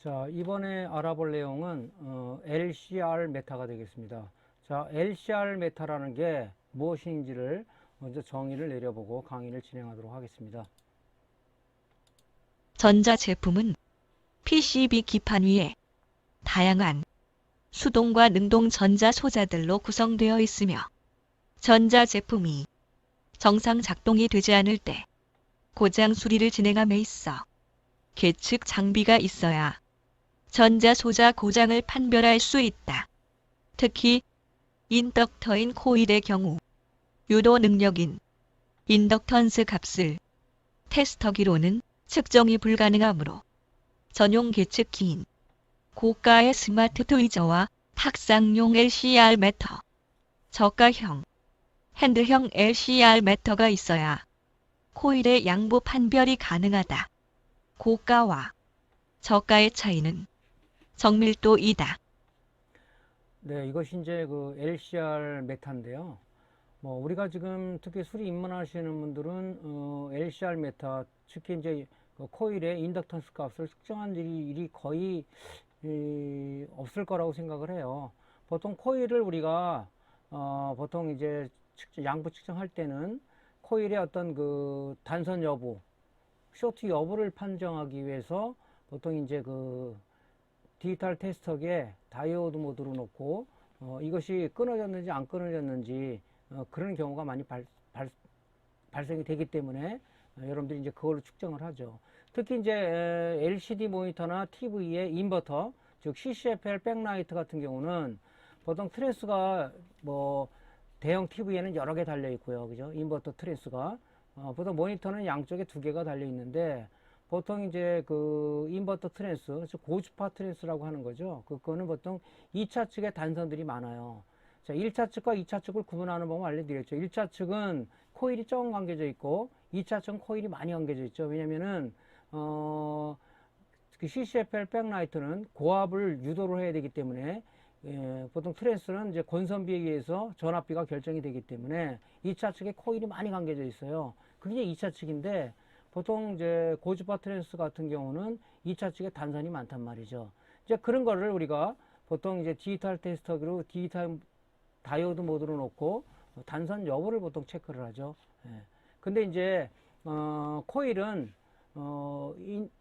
자, 이번에 알아볼 내용은 LCR 메타가 되겠습니다. 자, LCR 메타라는 게 무엇인지를 먼저 정의를 내려보고 강의를 진행하도록 하겠습니다. 전자제품은 PCB 기판 위에 다양한 수동과 능동 전자 소자들로 구성되어 있으며 전자제품이 정상 작동이 되지 않을 때 고장 수리를 진행함에 있어 계측 장비가 있어야 전자 소자 고장을 판별할 수 있다. 특히 인덕터인 코일의 경우 유도 능력인 인덕턴스 값을 테스터기로는 측정이 불가능하므로 전용 계측기인 고가의 스마트 트위저와 탁상용 LCR 매터, 저가형, 핸드형 LCR 매터가 있어야 코일의 양부 판별이 가능하다. 고가와 저가의 차이는 정밀도이다. 네, 이것이 이제 그 LCR 메타인데요. 뭐 우리가 지금 특히 수리 입문하시는 분들은 LCR 메타, 특히 이제 그 코일의 인덕턴스 값을 측정한 일이 거의 없을 거라고 생각을 해요. 보통 코일을 우리가 보통 이제 양부 측정할 때는 코일의 어떤 그 단선 여부, 쇼트 여부를 판정하기 위해서 보통 이제 그 디지털 테스터기에 다이오드 모드로 놓고 이것이 끊어졌는지 안 끊어졌는지 그런 경우가 많이 발생이 되기 때문에 여러분들이 이제 그걸로 측정을 하죠. 특히 이제 LCD 모니터나 TV의 인버터, 즉 CCFL 백라이트 같은 경우는 보통 트랜스가 뭐 대형 TV에는 여러 개 달려 있고요, 그죠? 인버터 트랜스가 보통 모니터는 양쪽에 두 개가 달려 있는데 보통 이제 그 인버터 트랜스, 즉 고주파 트랜스라고 하는 거죠. 그거는 보통 2차 측에 단선들이 많아요. 자, 1차 측과 2차 측을 구분하는 방법 알려드렸죠. 1차 측은 코일이 조금 감겨져 있고 2차 측은 코일이 많이 감겨져 있죠. 왜냐면은 그 CCFL 백라이트는 고압을 유도를 해야 되기 때문에 보통 트랜스는 이제 권선비에 의해서 전압비가 결정이 되기 때문에 2차 측에 코일이 많이 감겨져 있어요. 그게 2차 측인데 보통 이제 고주파 트랜스 같은 경우는 2차 측에 단선이 많단 말이죠. 이제 그런 거를 우리가 보통 이제 디지털 테스터기로 디지털 다이오드 모드로 놓고 단선 여부를 보통 체크를 하죠. 예. 근데 이제 코일은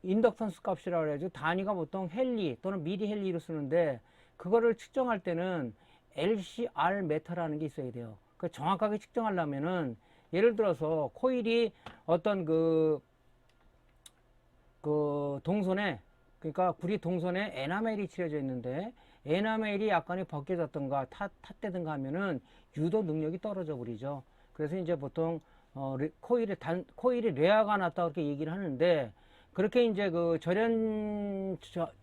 인덕턴스 값이라고 그래가지고 단위가 보통 헨리 또는 미리 헨리로 쓰는데 그거를 측정할 때는 LCR 메타라는 게 있어야 돼요. 그 정확하게 측정하려면은 예를 들어서 코일이 어떤 그 동선에, 그러니까 구리 동선에 에나멜이 칠해져 있는데 에나멜이 약간이 벗겨졌던가 탔대든가 하면은 유도 능력이 떨어져 버리죠. 그래서 이제 보통 코일이 레아가 났다 그렇게 얘기를 하는데 그렇게 이제 그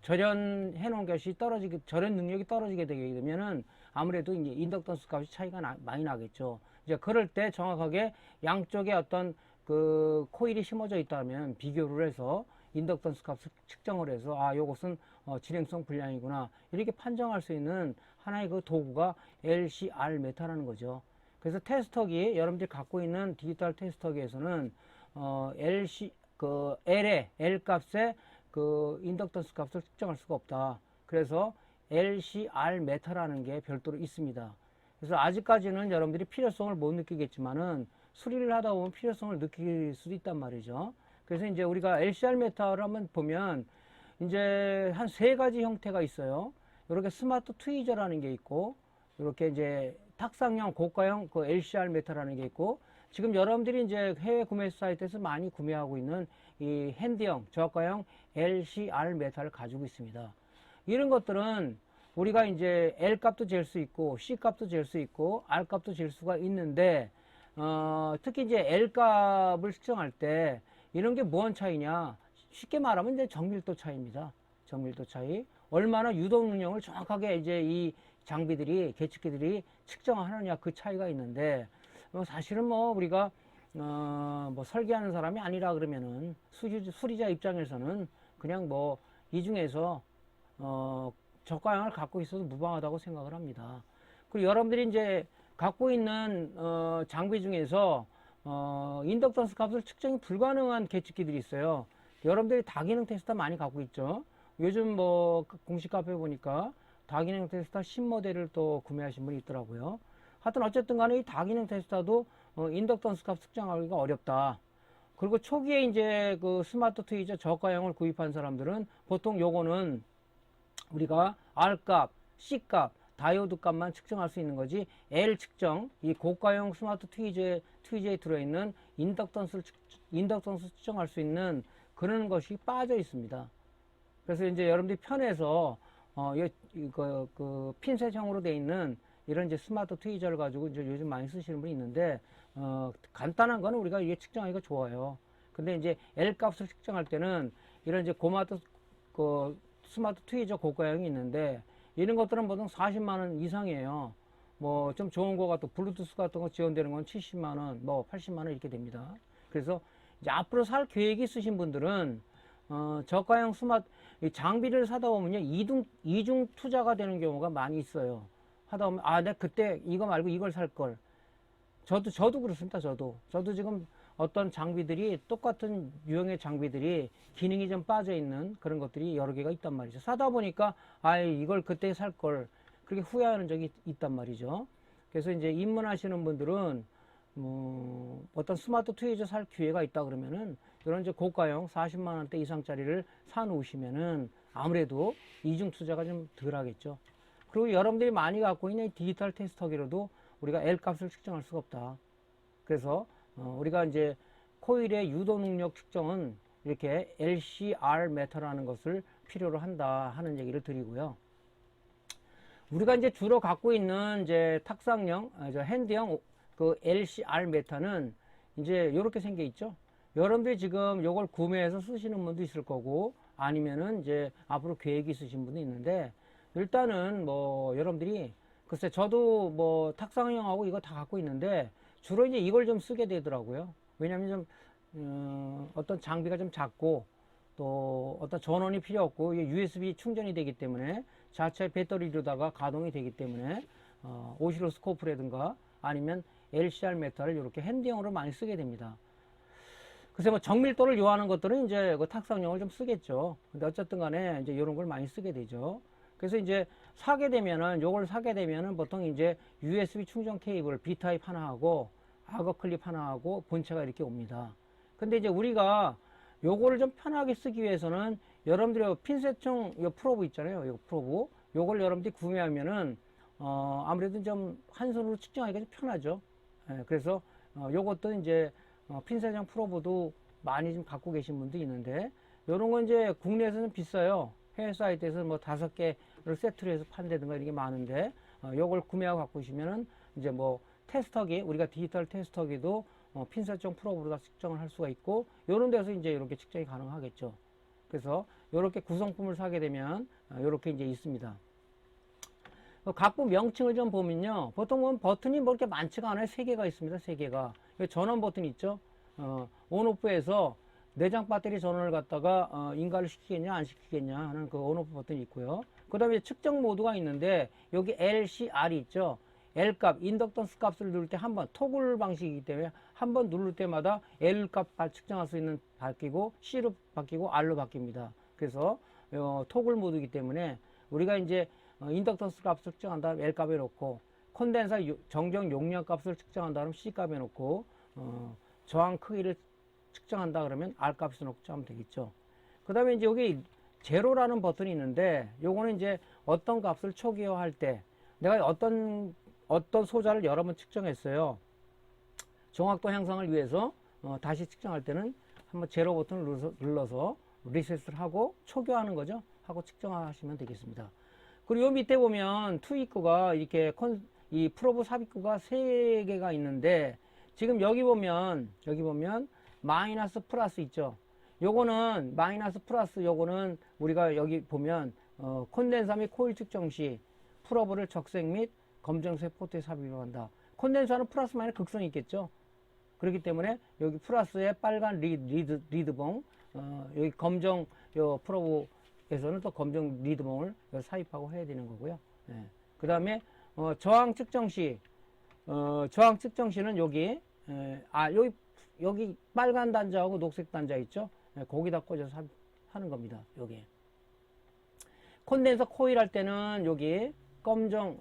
절연해 놓은 것이 절연 능력이 떨어지게 되게 되면은 아무래도 이제 인덕턴스 값이 차이가 많이 나겠죠. 이제 그럴 때 정확하게 양쪽에 어떤 그 코일이 심어져 있다면 비교를 해서 인덕턴스 값을 측정을 해서 요것은 진행성 불량이구나 이렇게 판정할 수 있는 하나의 그 도구가 LCR 메타라는 거죠. 그래서 테스터기 여러분들이 갖고 있는 디지털 테스터기에서는 L 값에 그 인덕턴스 값을 측정할 수가 없다. 그래서 LCR 메타라는 게 별도로 있습니다. 그래서 아직까지는 여러분들이 필요성을 못 느끼겠지만은 수리를 하다 보면 필요성을 느낄 수도 있단 말이죠. 그래서 이제 우리가 LCR 메타를 한번 보면 이제 한 세 가지 형태가 있어요. 이렇게 스마트 트위저라는 게 있고, 이렇게 이제 탁상형 고가형 그 LCR 메타라는 게 있고, 지금 여러분들이 이제 해외 구매 사이트에서 많이 구매하고 있는 이 핸드형 저가형 LCR 메타를 가지고 있습니다. 이런 것들은 우리가 이제 L 값도 잴 수 있고 C 값도 잴 수 있고 R 값도 잴 수가 있는데 특히 이제 L 값을 측정할 때 이런 게 무슨 차이냐? 쉽게 말하면 이제 정밀도 차이입니다. 정밀도 차이. 얼마나 유도 능력을 정확하게 이제 이 장비들이, 계측기들이 측정하느냐 그 차이가 있는데, 사실은 뭐 우리가, 뭐 설계하는 사람이 아니라 그러면은 수리자 입장에서는 그냥 뭐 이 중에서, 저가형을 갖고 있어도 무방하다고 생각을 합니다. 그리고 여러분들이 이제 갖고 있는, 장비 중에서 인덕턴스 값을 측정이 불가능한 계측기들이 있어요. 여러분들이 다기능 테스터 많이 갖고 있죠. 요즘 뭐 공식 카페 보니까 다기능 테스타 10모델을 또 구매하신 분이 있더라고요. 하여튼 어쨌든 간에 이 다기능 테스타도 인덕턴스 값 측정하기가 어렵다. 그리고 초기에 이제 그 스마트 트위저 저가형을 구입한 사람들은 보통 요거는 우리가 R값, C값, 다이오드 값만 측정할 수 있는 거지 L 측정, 이 고가형 스마트 트위저에 들어있는 인덕턴스 측정할 수 있는 그런 것이 빠져 있습니다. 그래서 이제 여러분들이 편해서 그 핀셋형으로 되어 있는 이런 이제 스마트 트위저를 가지고 이제 요즘 많이 쓰시는 분이 있는데 간단한 거는 우리가 이게 측정하기가 좋아요. 근데 이제 L 값을 측정할 때는 이런 이제 그 스마트 트위저 고가형이 있는데 이런 것들은 보통 40만 원 이상이에요. 뭐 좀 좋은 거가 또 블루투스 같은 거 지원되는 건 70만 원, 뭐 80만 원 이렇게 됩니다. 그래서 이제 앞으로 살 계획이 있으신 분들은 저가형 스마트 장비를 사다 보면요 이중 투자가 되는 경우가 많이 있어요. 하다 보면 내가 그때 이거 말고 이걸 살 걸. 저도 그렇습니다. 저도 지금 어떤 장비들이 똑같은 유형의 장비들이 기능이 좀 빠져 있는 그런 것들이 여러 개가 있단 말이죠. 사다 보니까 이걸 그때 살 걸 그렇게 후회하는 적이 있단 말이죠. 그래서 이제 입문하시는 분들은 어떤 스마트 트위저 살 기회가 있다 그러면은 이런 이제 고가형 40만 원대 이상짜리를 사 놓으시면은 아무래도 이중 투자가 좀 덜 하겠죠. 그리고 여러분들이 많이 갖고 있는 디지털 테스터기로도 우리가 L 값을 측정할 수가 없다. 그래서 우리가 이제 코일의 유도 능력 측정은 이렇게 LCR 메터라는 것을 필요로 한다 하는 얘기를 드리고요. 우리가 이제 주로 갖고 있는 이제 탁상형, 핸드형 그 LCR 메터는 이제 이렇게 생겨 있죠. 여러분들이 지금 이걸 구매해서 쓰시는 분도 있을 거고 아니면은 이제 앞으로 계획이 있으신 분도 있는데 일단은 뭐 여러분들이 글쎄 저도 뭐 탁상형하고 이거 다 갖고 있는데 주로 이제 이걸 좀 쓰게 되더라고요. 왜냐하면 좀 어떤 장비가 좀 작고 또 어떤 전원이 필요 없고 USB 충전이 되기 때문에 자체 배터리로다가 가동이 되기 때문에 오시로스코프라든가 아니면 LCR 메터를 이렇게 핸드형으로 많이 쓰게 됩니다. 글쎄 뭐 정밀도를 요하는 것들은 이제 그 탁상형을 좀 쓰겠죠. 근데 어쨌든 간에 이제 이런 걸 많이 쓰게 되죠. 그래서 이제 요걸 사게 되면은 보통 이제 USB 충전 케이블 B타입 하나 하고 악어 클립 하나 하고 본체가 이렇게 옵니다. 근데 이제 우리가 요거를 좀 편하게 쓰기 위해서는 여러분들이 핀셋형 요 프로브 있잖아요. 요 프로브. 요걸 여러분들이 구매하면은 아무래도 좀 한 손으로 측정하기가 좀 편하죠. 그래서 요것도 이제 핀셋형 프로브도 많이 좀 갖고 계신 분도 있는데 요런 건 이제 국내에서는 비싸요. 해외 사이트에서 뭐 5개를 세트로 해서 판다든가 이런 게 많은데 요걸 구매하고 갖고 오시면은 이제 뭐 테스터기 우리가 디지털 테스터기도 핀셋형 프로브로 다 측정을 할 수가 있고 요런 데서 이제 이렇게 측정이 가능하겠죠. 그래서 요렇게 구성품을 사게 되면 요렇게 이제 있습니다. 각부 명칭을 좀 보면요. 보통 버튼이 뭐 이렇게 많지가 않아요. 3개가 있습니다. 3개가. 전원 버튼 있죠. 온오프에서 내장 배터리 전원을 갖다가 인가를 시키겠냐 안 시키겠냐 하는 그 온오프 버튼이 있고요. 그 다음에 측정 모드가 있는데 여기 LCR이 있죠. L값, 인덕턴스 값을 누를 때 한 번 토글 방식이기 때문에 한 번 누를 때마다 L값 측정할 수 있는 바뀌고 C로 바뀌고 R로 바뀝니다. 그래서 토글 모드이기 때문에 우리가 이제 인덕턴스 값을 측정한 다음 L값에 놓고 콘덴서 정정 용량 값을 측정한 다음 C값에 놓고 저항 크기를 측정한다 그러면 R값에 놓고 하면 되겠죠. 그 다음에 이제 여기 제로라는 버튼이 있는데 요거는 이제 어떤 값을 초기화할 때 내가 어떤 소자를 여러 번 측정했어요. 정확도 향상을 위해서 다시 측정할 때는 한번 제로 버튼을 눌러서 리셋을 하고 초기화하는 거죠. 하고 측정하시면 되겠습니다. 그리고 요 밑에 보면 투입구가 이렇게 이 프로브 삽입구가 3개가 있는데 지금 여기 보면 마이너스 플러스 있죠. 요거는 마이너스 플러스 요거는 우리가 여기 보면 콘덴서 및 코일 측정 시 프로브를 적색 및 검정색 포트에 삽입을 한다. 콘덴서는 플러스 마이너스 극성이 있겠죠. 그렇기 때문에 여기 플러스에 빨간 리드봉 여기 검정 요 프로브에서는 또 검정 리드봉을 삽입하고 해야 되는 거고요. 그 다음에 저항 측정 시는 여기 여기 빨간 단자하고 녹색 단자 있죠. 거기다 꽂아서 하는 겁니다. 여기. 콘덴서 코일 할 때는 여기 검정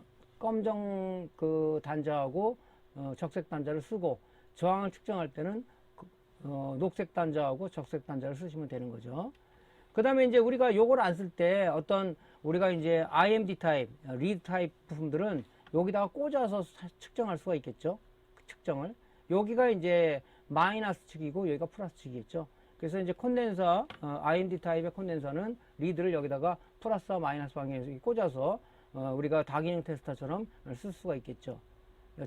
그 단자하고 적색 단자를 쓰고, 저항을 측정할 때는 녹색 단자하고 적색 단자를 쓰시면 되는 거죠. 그 다음에 이제 우리가 요걸 안 쓸 때 어떤 우리가 이제 IMD 타입, 리드 타입 부품들은 여기다가 꽂아서 측정할 수가 있겠죠. 그 측정을. 여기가 이제 마이너스 측이고 여기가 플러스 측이겠죠. 그래서 이제 콘덴서, IMD 타입의 콘덴서는 리드를 여기다가 플러스와 마이너스 방향에서 꽂아서 우리가 다기능 테스터처럼 쓸 수가 있겠죠.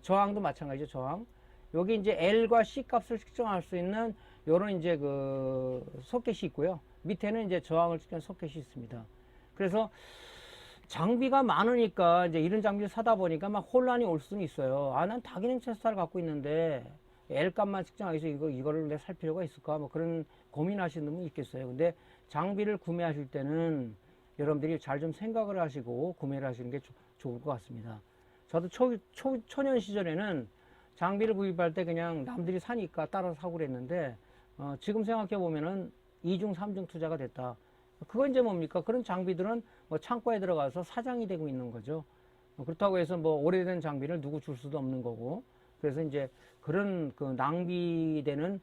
저항도 마찬가지죠. 저항. 여기 이제 L과 C 값을 측정할 수 있는 요런 이제 그 소켓이 있고요. 밑에는 이제 저항을 측정하는 소켓이 있습니다. 그래서 장비가 많으니까 이제 이런 장비를 사다 보니까 막 혼란이 올 수는 있어요. 아, 난 다기능 테스터를 갖고 있는데 L 값만 측정하기 위해서 이거를 내가 살 필요가 있을까? 뭐 그런 고민하시는 분 있겠어요. 근데 장비를 구매하실 때는 여러분들이 잘 좀 생각을 하시고 구매를 하시는 게 좋을 것 같습니다. 저도 초년 시절에는 장비를 구입할 때 그냥 남들이 사니까 따라서 사고 그랬는데, 지금 생각해 보면은 2중, 3중 투자가 됐다. 그건 이제 뭡니까? 그런 장비들은 뭐 창고에 들어가서 사장이 되고 있는 거죠. 그렇다고 해서 뭐 오래된 장비를 누구 줄 수도 없는 거고, 그래서 이제 그런 그 낭비되는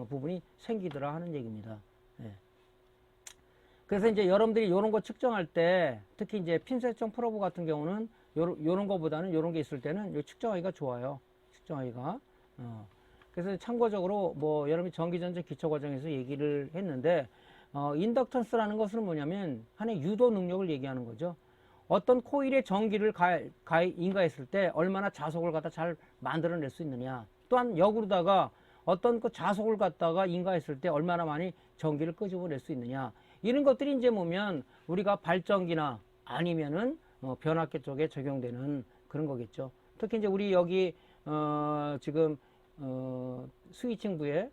부분이 생기더라 하는 얘기입니다. 예. 그래서 이제 여러분들이 이런 거 측정할 때, 특히 이제 핀셋형 프로브 같은 경우는 요런 거보다는 요런 게 있을 때는 요 측정하기가 좋아요. 측정하기가. 그래서 참고적으로 뭐 여러분이 전기전자 기초과정에서 얘기를 했는데, 인덕턴스라는 것은 뭐냐면 하나의 유도 능력을 얘기하는 거죠. 어떤 코일에 전기를 인가했을 때 얼마나 자속을 갖다 잘 만들어낼 수 있느냐. 또한 역으로다가 어떤 그 자속을 갖다가 인가했을 때 얼마나 많이 전기를 끄집어낼 수 있느냐. 이런 것들이 이제 보면 우리가 발전기나 아니면은 변압기 쪽에 적용되는 그런 거겠죠. 특히 이제 우리 여기 지금 스위칭부에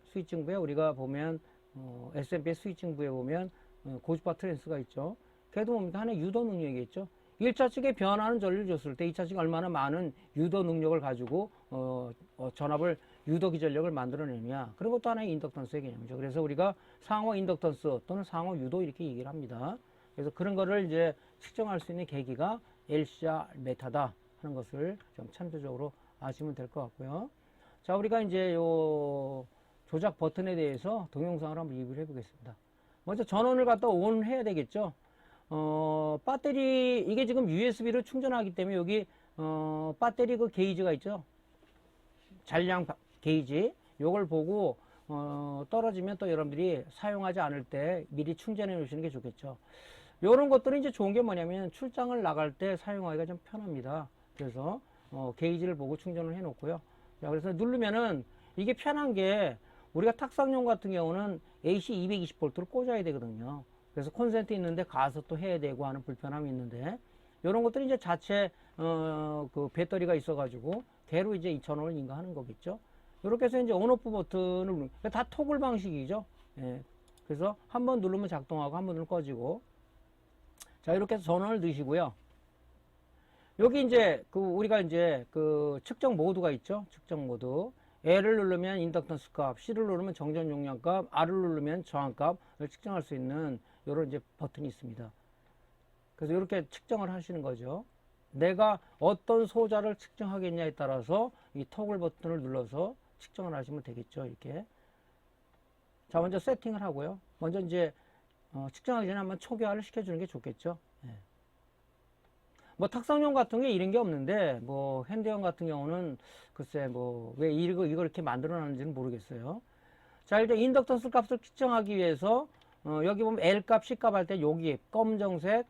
우리가 보면 S&P 스위칭부에 보면 고주파 트랜스가 있죠. 걔도 뭡니까? 하나의 유도 능력이겠죠. 1차 측에 변하는 전류를 줬을 때 2차 측에 얼마나 많은 유도 능력을 가지고 전압을 유도 기전력을 만들어내느냐. 그런 것도 하나의 인덕턴스의 개념이죠. 그래서 우리가 상호 인덕턴스 또는 상호 유도 이렇게 얘기를 합니다. 그래서 그런 거를 이제 측정할 수 있는 계기가 LCR 메타다 하는 것을 좀 참조적으로 아시면 될 것 같고요. 자, 우리가 이제 요 조작 버튼에 대해서 동영상을 한번 리뷰를 해보겠습니다. 먼저 전원을 갖다 ON 해야 되겠죠. 배터리, 이게 지금 USB로 충전하기 때문에 여기, 배터리 그 게이지가 있죠. 잔량 게이지. 요걸 보고, 떨어지면 또 여러분들이 사용하지 않을 때 미리 충전해 놓으시는 게 좋겠죠. 요런 것들은 이제 좋은 게 뭐냐면 출장을 나갈 때 사용하기가 좀 편합니다. 그래서, 게이지를 보고 충전을 해 놓고요. 자, 그래서 누르면은 이게 편한 게 우리가 탁상용 같은 경우는 AC 220V를 꽂아야 되거든요. 그래서 콘센트 있는데 가서 또 해야 되고 하는 불편함이 있는데, 이런 것들이 이제 자체 그 배터리가 있어가지고 걔로 이제 2,000원을 인가하는 거겠죠. 이렇게 해서 이제 온오프 버튼을 다 토글 방식이죠. 예. 그래서 한번 누르면 작동하고 한번 누르면 꺼지고. 자, 이렇게 해서 전원을 넣으시고요. 여기 이제 그 우리가 이제 그 측정 모드가 있죠. 측정 모드. L을 누르면 인덕턴스 값, C를 누르면 정전 용량 값, R을 누르면 저항 값을 측정할 수 있는 이런 이제 버튼이 있습니다. 그래서 이렇게 측정을 하시는 거죠. 내가 어떤 소자를 측정하겠냐에 따라서 이 토글 버튼을 눌러서 측정을 하시면 되겠죠. 이렇게. 자, 먼저 세팅을 하고요. 먼저 이제 측정하기 전에 한번 초기화를 시켜주는 게 좋겠죠. 예. 뭐 탁상용 같은 게 이런 게 없는데 뭐 핸드용 같은 경우는 글쎄 뭐 왜 이걸 이렇게 만들어 놨는지는 모르겠어요. 자, 일단 인덕턴스 값을 측정하기 위해서 여기 보면 L 값, C 값 할 때 여기 검정색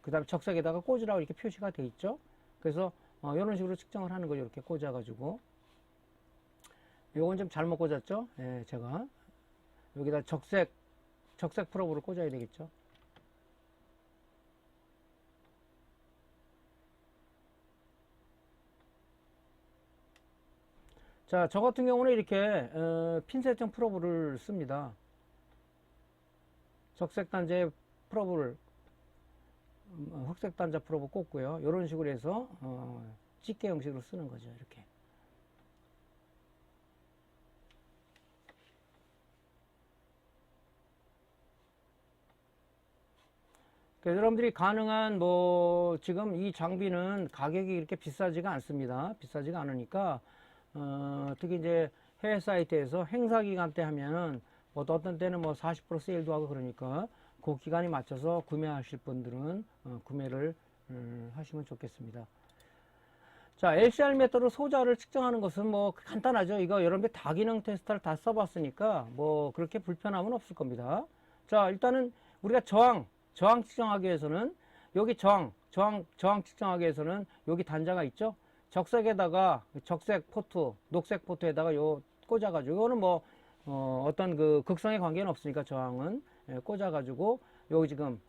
그 다음에 적색에다가 꽂으라고 이렇게 표시가 돼 있죠. 그래서 이런 식으로 측정을 하는 거죠. 이렇게 꽂아 가지고 요건 좀 잘못 꽂았죠. 예, 제가 여기다 적색 프로브를 꽂아야 되겠죠. 자, 저 같은 경우는 이렇게 핀셋형 프로브를 씁니다. 적색 단자의 프로브를 흑색 단자 프로브 꽂고요. 이런 식으로 해서 집게 형식으로 쓰는 거죠. 이렇게. 그래서 여러분들이 가능한 뭐 지금 이 장비는 가격이 이렇게 비싸지가 않습니다. 비싸지가 않으니까 특히 이제 해외 사이트에서 행사 기간 때 하면은 뭐 어떤 때는 뭐 40% 세일도 하고 그러니까 그 기간에 맞춰서 구매하실 분들은 구매를 하시면 좋겠습니다. 자, LCR 메터로 소자를 측정하는 것은 뭐 간단하죠. 이거 여러분들 다기능 테스터를 다 써봤으니까 뭐 그렇게 불편함은 없을 겁니다. 자, 일단은 우리가 저항 측정하기 위해서는 여기 저항 측정하기 위해서는 여기 단자가 있죠. 적색에다가 적색 포트, 녹색 포트에다가 요 꽂아가지고 이거는 뭐 어떤 그 극성의 관계는 없으니까 저항은 꽂아가지고 여기 지금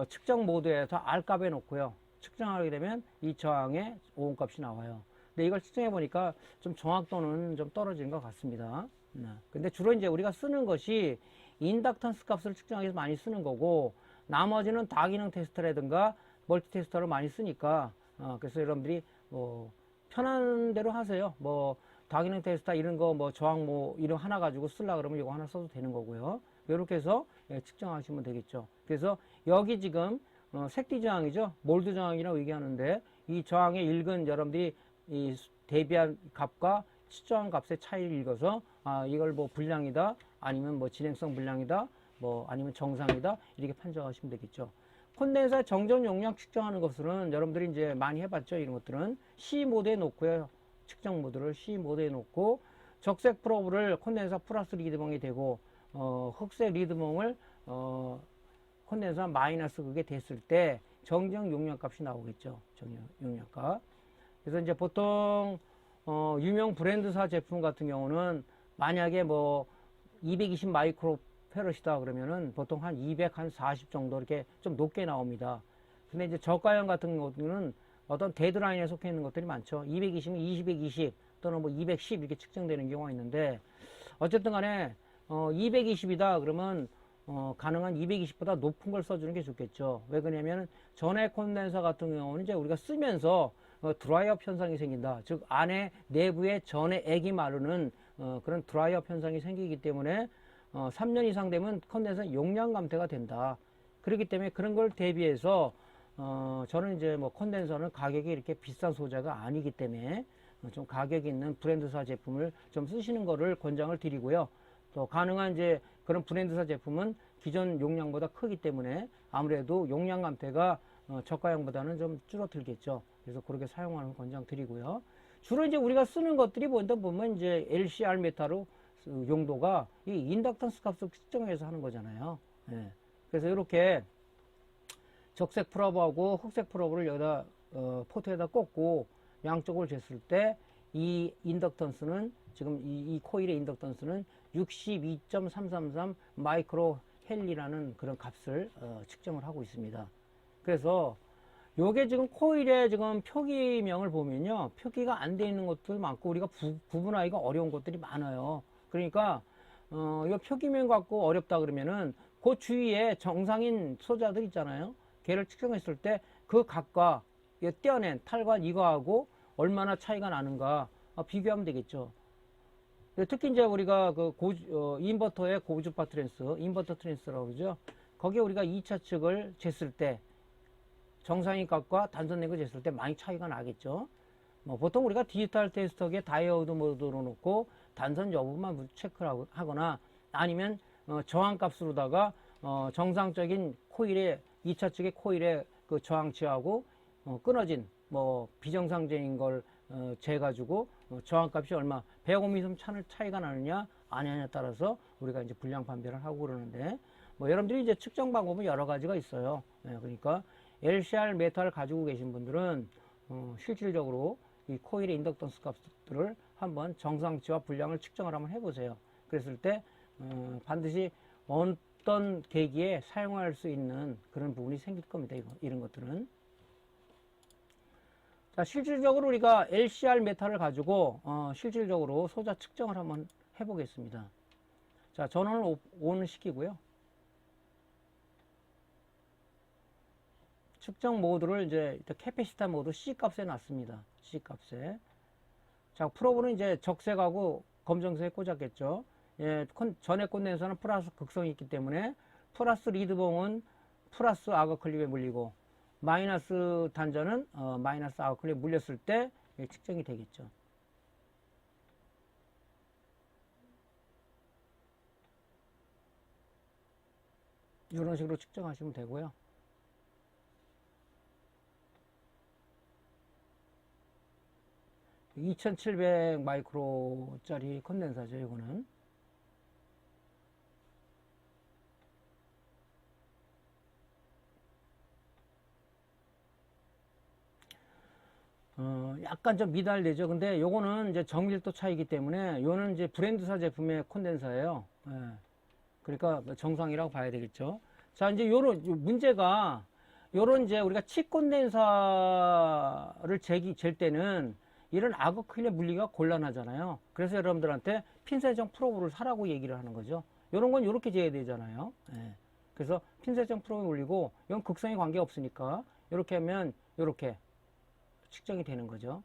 측정 모드에서 R 값에 놓고요. 측정하게 되면 이 저항의 오hm 값이 나와요. 근데 이걸 측정해 보니까 좀 정확도는 좀 떨어지는 것 같습니다. 근데 주로 이제 우리가 쓰는 것이 인덕턴스 값을 측정하기 위해서 많이 쓰는 거고, 나머지는 다기능 테스터라든가 멀티 테스터를 많이 쓰니까 그래서 여러분들이 뭐 편한 대로 하세요. 뭐 다기능 테스터 이런 거 뭐 저항 뭐 이런 하나 가지고 쓰려 그러면 이거 하나 써도 되는 거고요. 이렇게 해서 측정하시면 되겠죠. 그래서 여기 지금 색띠 저항이죠. 몰드 저항이라고 얘기하는데 이 저항의 읽은 여러분들이 이 대비한 값과 측정한 값의 차이를 읽어서 이걸 뭐 불량이다 아니면 뭐 진행성 불량이다 뭐 아니면 정상이다 이렇게 판정하시면 되겠죠. 콘덴서의 정전 용량 측정하는 것은 여러분들이 이제 많이 해봤죠. 이런 것들은 C 모드에 놓고요. 측정 모드를 C 모드에 놓고 적색 프로브를 콘덴서 플러스 리드봉이 되고 흑색 리드봉을 콘덴서 마이너스 그게 됐을 때 정정 용량 값이 나오겠죠. 정정 용량 값. 그래서 이제 보통 유명 브랜드사 제품 같은 경우는 만약에 뭐 220 마이크로 페럿이다 그러면은 보통 한 240 정도 이렇게 좀 높게 나옵니다. 근데 이제 저가형 같은 경우는 어떤 데드라인에 속해 있는 것들이 많죠. 220은 220 또는 뭐 210 이렇게 측정되는 경우가 있는데 어쨌든 간에 220이다 그러면 가능한 220보다 높은 걸 써주는 게 좋겠죠. 왜 그러냐면 전해 콘덴서 같은 경우는 이제 우리가 쓰면서 드라이업 현상이 생긴다. 즉 안에 내부에 전해 액이 마르는 그런 드라이업 현상이 생기기 때문에 3년 이상 되면 컨덴서 용량 감퇴가 된다. 그렇기 때문에 그런 걸 대비해서 저는 이제 뭐 컨덴서는 가격이 이렇게 비싼 소재가 아니기 때문에 좀 가격이 있는 브랜드사 제품을 좀 쓰시는 거를 권장을 드리고요. 또 가능한 이제 그런 브랜드사 제품은 기존 용량보다 크기 때문에 아무래도 용량 감퇴가 저가형보다는 좀 줄어들겠죠. 그래서 그렇게 사용하는 권장 드리고요. 주로 이제 우리가 쓰는 것들이 보면 이제 LCR 메타로 용도가 이 인덕턴스 값을 측정해서 하는 거잖아요. 예. 그래서 이렇게 적색 프로브하고 흑색 프로브를 여기다 포트에다 꽂고 양쪽을 쟀을 때 이 인덕턴스는 지금 이 코일의 인덕턴스는 62.333 마이크로 헬리라는 그런 값을 측정을 하고 있습니다. 그래서 요게 지금 코일의 지금 표기명을 보면요, 표기가 안 돼 있는 것도 많고 우리가 구분하기가 어려운 것들이 많아요. 그러니까 이 표기명 갖고 어렵다 그러면은 그 주위에 정상인 소자들 있잖아요. 걔를 측정했을 때 그 값과 떼어낸 탈관 이거하고 얼마나 차이가 나는가 비교하면 되겠죠. 특히 이제 우리가 그 인버터의 고주파 트랜스, 인버터 트랜스라고 그러죠. 거기에 우리가 2차 측을 쟀을 때 정상인 값과 단선 넥을 쟀을 때 많이 차이가 나겠죠. 뭐 보통 우리가 디지털 테스터기에 다이오드 모드로 놓고 단선 여부만 체크를 하거나 아니면 저항 값으로다가 정상적인 코일의 2차 측의 코일의 그 저항치하고 끊어진 뭐 비정상적인 걸 재가지고 저항값이 얼마 100오hm 이상 차이가 나느냐 아니냐에 따라서 우리가 이제 불량 판별을 하고 그러는데 뭐 여러분들이 이제 측정 방법은 여러 가지가 있어요. 그러니까 LCR 메타를 가지고 계신 분들은 실질적으로 이 코일의 인덕턴스 값들을 한번 정상치와 불량을 측정을 한번 해보세요. 그랬을 때 반드시 어떤 계기에 사용할 수 있는 그런 부분이 생길 겁니다. 이런 것들은. 자, 실질적으로 우리가 LCR 메타를 가지고 실질적으로 소자 측정을 한번 해보겠습니다. 자, 전원을 ON을 시키고요. 측정 모드를 이제 캐패시터 모드 C 값에 놨습니다. C 값에. 자, 프로브는 이제 적색하고 검정색에 꽂았겠죠. 예, 전에 콘덴서는 플러스 극성이 있기 때문에 플러스 리드봉은 플러스 악어 클립에 물리고 마이너스 단전은 마이너스 악어 클립에 물렸을 때 측정이 되겠죠. 이런 식으로 측정하시면 되고요. (2700) 마이크로짜리 컨덴서죠. 이거는 약간 좀 미달되죠. 근데 요거는 이제 정밀도 차이기 때문에 요는 이제 브랜드사 제품의 컨덴서예요. 예. 그러니까 정상이라고 봐야 되겠죠. 자, 이제 요런 문제가 요런 이제 우리가 치 콘덴서를 잴 때는 이런 악어 클립 물리기가 곤란하잖아요. 그래서 여러분들한테 핀셋형 프로브를 사라고 얘기를 하는 거죠. 요런 건 요렇게 재야 되잖아요. 예. 그래서 핀셋형 프로브 물리고 이건 극성에 관계없으니까 요렇게 하면 요렇게 측정이 되는 거죠.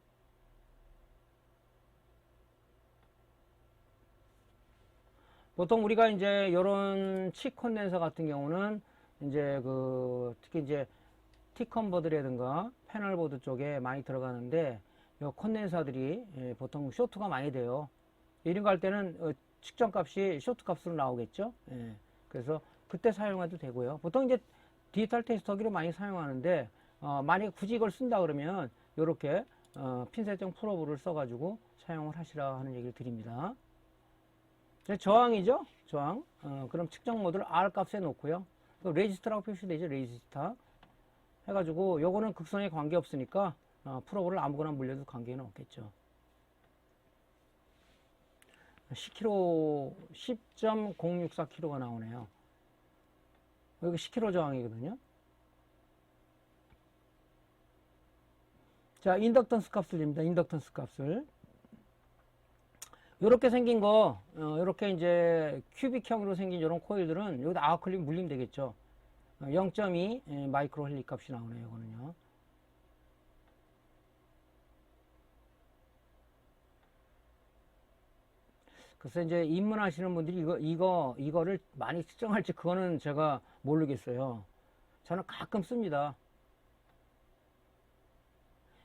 보통 우리가 이제 요런 치 컨덴서 같은 경우는 이제 특히 이제 T컨버들이라든가 패널보드 쪽에 많이 들어가는데 요 컨덴서들이 보통 쇼트가 많이 돼요. 이런 거 할 때는 측정 값이 쇼트 값으로 나오겠죠. 예. 그래서 그때 사용해도 되고요. 보통 이제 디지털 테스터기로 많이 사용하는데 만약에 굳이 이걸 쓴다 그러면 요렇게 핀셋형 프로브를 써가지고 사용을 하시라 하는 얘기를 드립니다. 저항이죠. 저항. 그럼 측정 모드를 R 값에 놓고요. 레지스터라고 표시되죠. 레지스터 해가지고 요거는 극성에 관계없으니까 프로브를 아무거나 물려도 관계는 없겠죠. 10kg 10.064kg가 나오네요. 여기 10kg 저항이거든요. 자, 인덕턴스 값을 줍니다. 인덕턴스 값을. 요렇게 생긴 거, 요렇게 이제 큐빅형으로 생긴 요런 코일들은 여기다 아크릴릭 물리면 되겠죠. 0.2 마이크로 헬리 값이 나오네요. 이거는요. 그래서 이제 입문하시는 분들이 이거를 많이 측정할지 그거는 제가 모르겠어요. 저는 가끔 씁니다.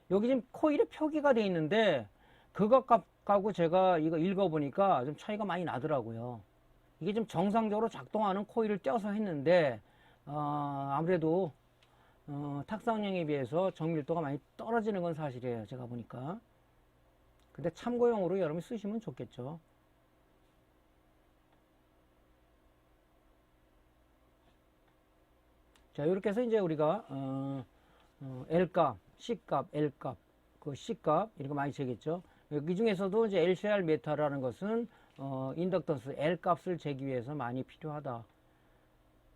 여기 지금 코일에 표기가 되어 있는데 그것 값하고 제가 이거 읽어보니까 좀 차이가 많이 나더라고요. 이게 좀 정상적으로 작동하는 코일을 떼어서 했는데 아무래도 탁상형에 비해서 정밀도가 많이 떨어지는 건 사실이에요. 제가 보니까. 근데 참고용으로 여러분이 쓰시면 좋겠죠. 자, 이렇게 해서 이제 우리가 L값, C값, L값, 그 C값 이런 거 많이 재겠죠. 이 중에서도 이제 LCR 메타라는 것은 인덕턴스 L값을 재기 위해서 많이 필요하다.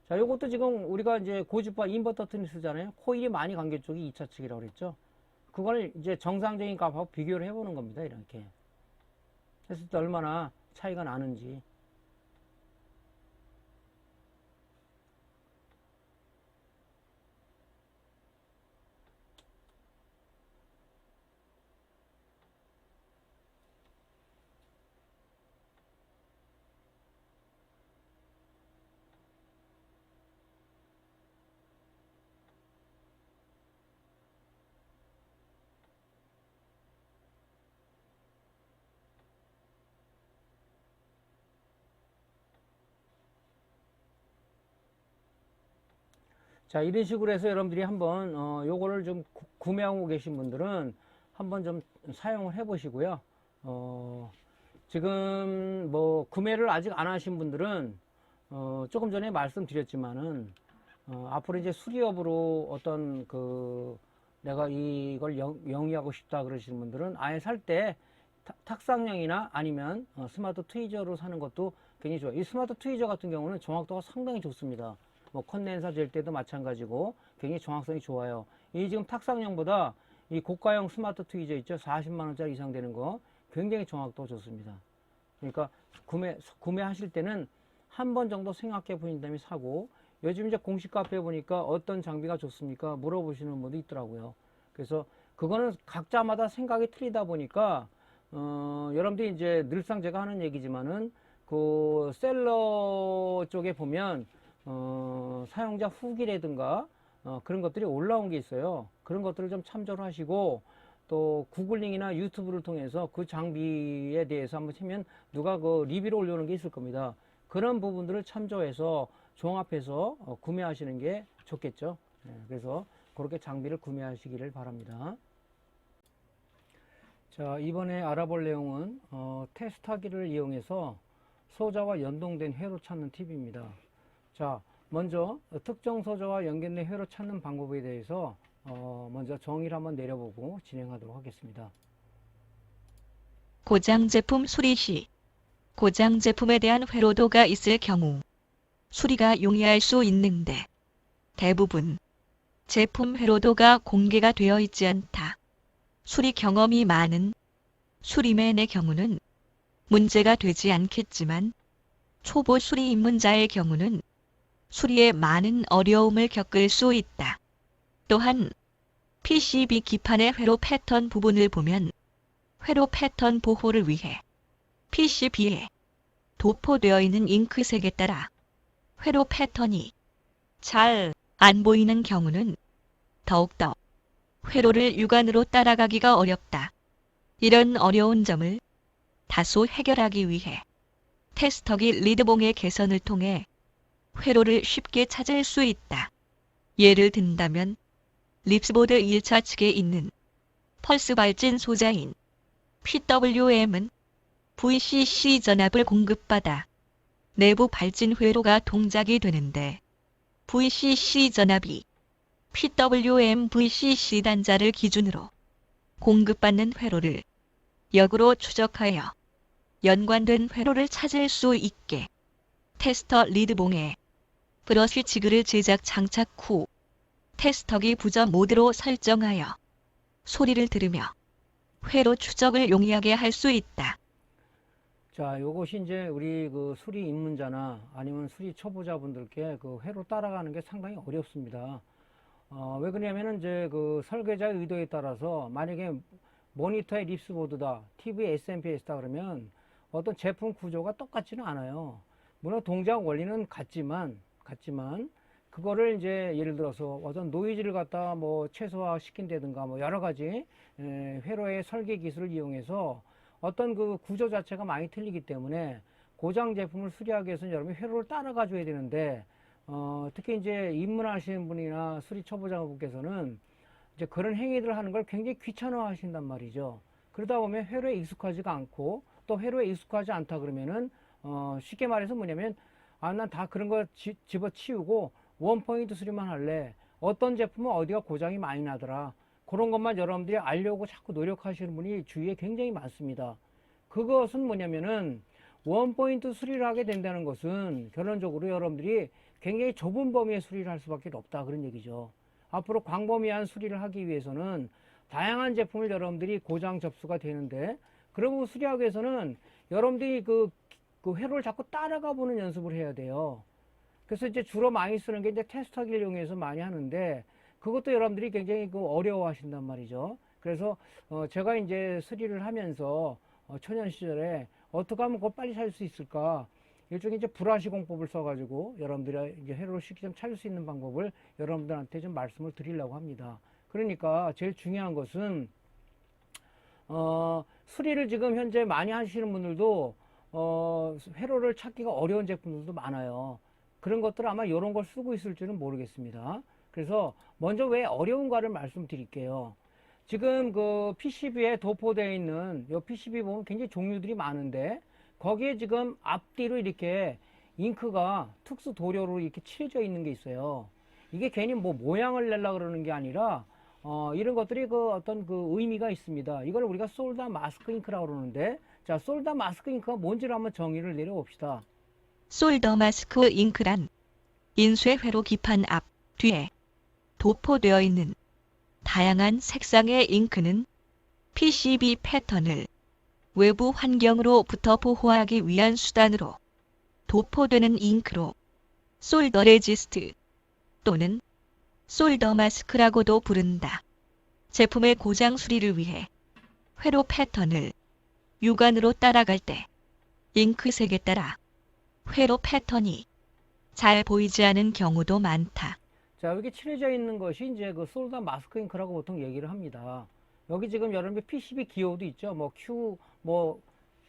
자, 요것도 지금 우리가 이제 고주파 인버터 트니 쓰잖아요. 코일이 많이 간격 쪽이 2차 측이라고 그랬죠. 그걸 이제 정상적인 값하고 비교를 해보는 겁니다. 이렇게 했을 때 얼마나 차이가 나는지. 자, 이런 식으로 해서 여러분들이 한번 요거를 좀 구매하고 계신 분들은 한번 좀 사용을 해 보시고요. 지금 뭐 구매를 아직 안 하신 분들은 조금 전에 말씀드렸지만은 앞으로 이제 수리업으로 어떤 내가 이걸 영위하고 싶다 그러시는 분들은 아예 살 때 탁상형이나 아니면 스마트 트위저로 사는 것도 굉장히 좋아요. 이 스마트 트위저 같은 경우는 정확도가 상당히 좋습니다. 뭐 컨덴서 잴 때도 마찬가지고 굉장히 정확성이 좋아요. 이 지금 탁상형보다 이 고가형 스마트 트위저 있죠. 40만원짜리 이상 되는 거 굉장히 정확도가 좋습니다. 그러니까 구매하실 때는 한 번 정도 생각해 보신 다음에 사고, 요즘 이제 공식 카페에 보니까 어떤 장비가 좋습니까? 물어보시는 분도 있더라고요. 그래서 그거는 각자마다 생각이 틀리다 보니까 여러분들이 이제 늘상 제가 하는 얘기지만은 그 셀러 쪽에 보면 사용자 후기라든가 그런 것들이 올라온 게 있어요. 그런 것들을 좀 참조를 하시고 또 구글링이나 유튜브를 통해서 그 장비에 대해서 한번 치면 누가 그 리뷰를 올려놓은 게 있을 겁니다. 그런 부분들을 참조해서 종합해서 구매하시는 게 좋겠죠. 그래서 그렇게 장비를 구매하시기를 바랍니다. 자, 이번에 알아볼 내용은 테스트하기를 이용해서 소자와 연동된 회로 찾는 팁입니다. 자, 먼저 특정 소자와 연결된 회로 찾는 방법에 대해서 먼저 정의를 한번 내려보고 진행하도록 하겠습니다. 고장 제품 수리 시 고장 제품에 대한 회로도가 있을 경우 수리가 용이할 수 있는데 대부분 제품 회로도가 공개가 되어 있지 않다. 수리 경험이 많은 수리맨의 경우는 문제가 되지 않겠지만 초보 수리 입문자의 경우는 수리에 많은 어려움을 겪을 수 있다. 또한 PCB 기판의 회로 패턴 부분을 보면 회로 패턴 보호를 위해 PCB에 도포되어 있는 잉크색에 따라 회로 패턴이 잘 안 보이는 경우는 더욱더 회로를 육안으로 따라가기가 어렵다. 이런 어려운 점을 다소 해결하기 위해 테스터기 리드봉의 개선을 통해 회로를 쉽게 찾을 수 있다. 예를 든다면 립스보드 1차 측에 있는 펄스 발진 소자인 PWM은 VCC 전압을 공급받아 내부 발진 회로가 동작이 되는데 VCC 전압이 PWM VCC 단자를 기준으로 공급받는 회로를 역으로 추적하여 연관된 회로를 찾을 수 있게 테스터 리드봉에 브러쉬 지그를 제작 장착 후 테스터기 부저 모드로 설정하여 소리를 들으며 회로 추적을 용이하게 할 수 있다. 자, 요것이 이제 우리 그 수리 입문자나 아니면 수리 초보자분들께 그 회로 따라가는 게 상당히 어렵습니다. 왜 그러냐면은 이제 그 설계자의 의도에 따라서 만약에 모니터의 립스보드다, TV SMPS다 그러면 어떤 제품 구조가 똑같지는 않아요. 물론 동작 원리는 같지만 그거를 이제 예를 들어서 어떤 노이즈를 갖다 뭐 최소화 시킨다든가 뭐 여러 가지 회로의 설계 기술을 이용해서 어떤 그 구조 자체가 많이 틀리기 때문에 고장 제품을 수리하기 위해서는 여러분이 회로를 따라가 줘야 되는데 특히 이제 입문하시는 분이나 수리 초보자분께서는 이제 그런 행위들을 하는 걸 굉장히 귀찮아 하신단 말이죠. 그러다 보면 회로에 익숙하지가 않고 또 회로에 익숙하지 않다 그러면은 쉽게 말해서 뭐냐면 난 다 그런 거 집어치우고 원포인트 수리만 할래. 어떤 제품은 어디가 고장이 많이 나더라. 그런 것만 여러분들이 알려고 자꾸 노력하시는 분이 주위에 굉장히 많습니다. 그것은 뭐냐면은 원포인트 수리를 하게 된다는 것은 결론적으로 여러분들이 굉장히 좁은 범위의 수리를 할 수밖에 없다 그런 얘기죠. 앞으로 광범위한 수리를 하기 위해서는 다양한 제품을 여러분들이 고장 접수가 되는데 그런 거 수리하기 위해서는 여러분들이 그 회로를 자꾸 따라가 보는 연습을 해야 돼요. 그래서 이제 주로 많이 쓰는 게 이제 테스터기를 이용해서 많이 하는데 그것도 여러분들이 굉장히 어려워하신단 말이죠. 그래서 제가 이제 수리를 하면서 초년 시절에 어떻게 하면 그걸 빨리 찾을 수 있을까? 일종의 이제 브러쉬 공법을 써가지고 여러분들이 이제 회로를 쉽게 좀 찾을 수 있는 방법을 여러분들한테 좀 말씀을 드리려고 합니다. 그러니까 제일 중요한 것은 수리를 지금 현재 많이 하시는 분들도 회로를 찾기가 어려운 제품들도 많아요. 그런 것들 아마 이런 걸 쓰고 있을 줄은 모르겠습니다. 그래서 먼저 왜 어려운가를 말씀드릴게요. 지금 그 PCB에 도포되어 있는 이 PCB 보면 굉장히 종류들이 많은데 거기에 지금 앞뒤로 이렇게 잉크가 특수 도료로 이렇게 칠해져 있는 게 있어요. 이게 괜히 뭐 모양을 내려고 그러는 게 아니라 이런 것들이 그 어떤 그 의미가 있습니다. 이걸 우리가 솔더 마스크 잉크라고 그러는데 자, 솔더 마스크 잉크가 뭔지를 한번 정의를 내려봅시다. 솔더 마스크 잉크란 인쇄 회로 기판 앞, 뒤에 도포되어 있는 다양한 색상의 잉크는 PCB 패턴을 외부 환경으로부터 보호하기 위한 수단으로 도포되는 잉크로 솔더 레지스트 또는 솔더 마스크라고도 부른다. 제품의 고장 수리를 위해 회로 패턴을 육안으로 따라갈 때 잉크색에 따라 회로 패턴이 잘 보이지 않은 경우도 많다. 자, 여기 칠해져 있는 것이 이제 그 솔다 마스크 잉크라고 보통 얘기를 합니다. 여기 지금 여러분들 PCB 기호도 있죠. 뭐 Q 뭐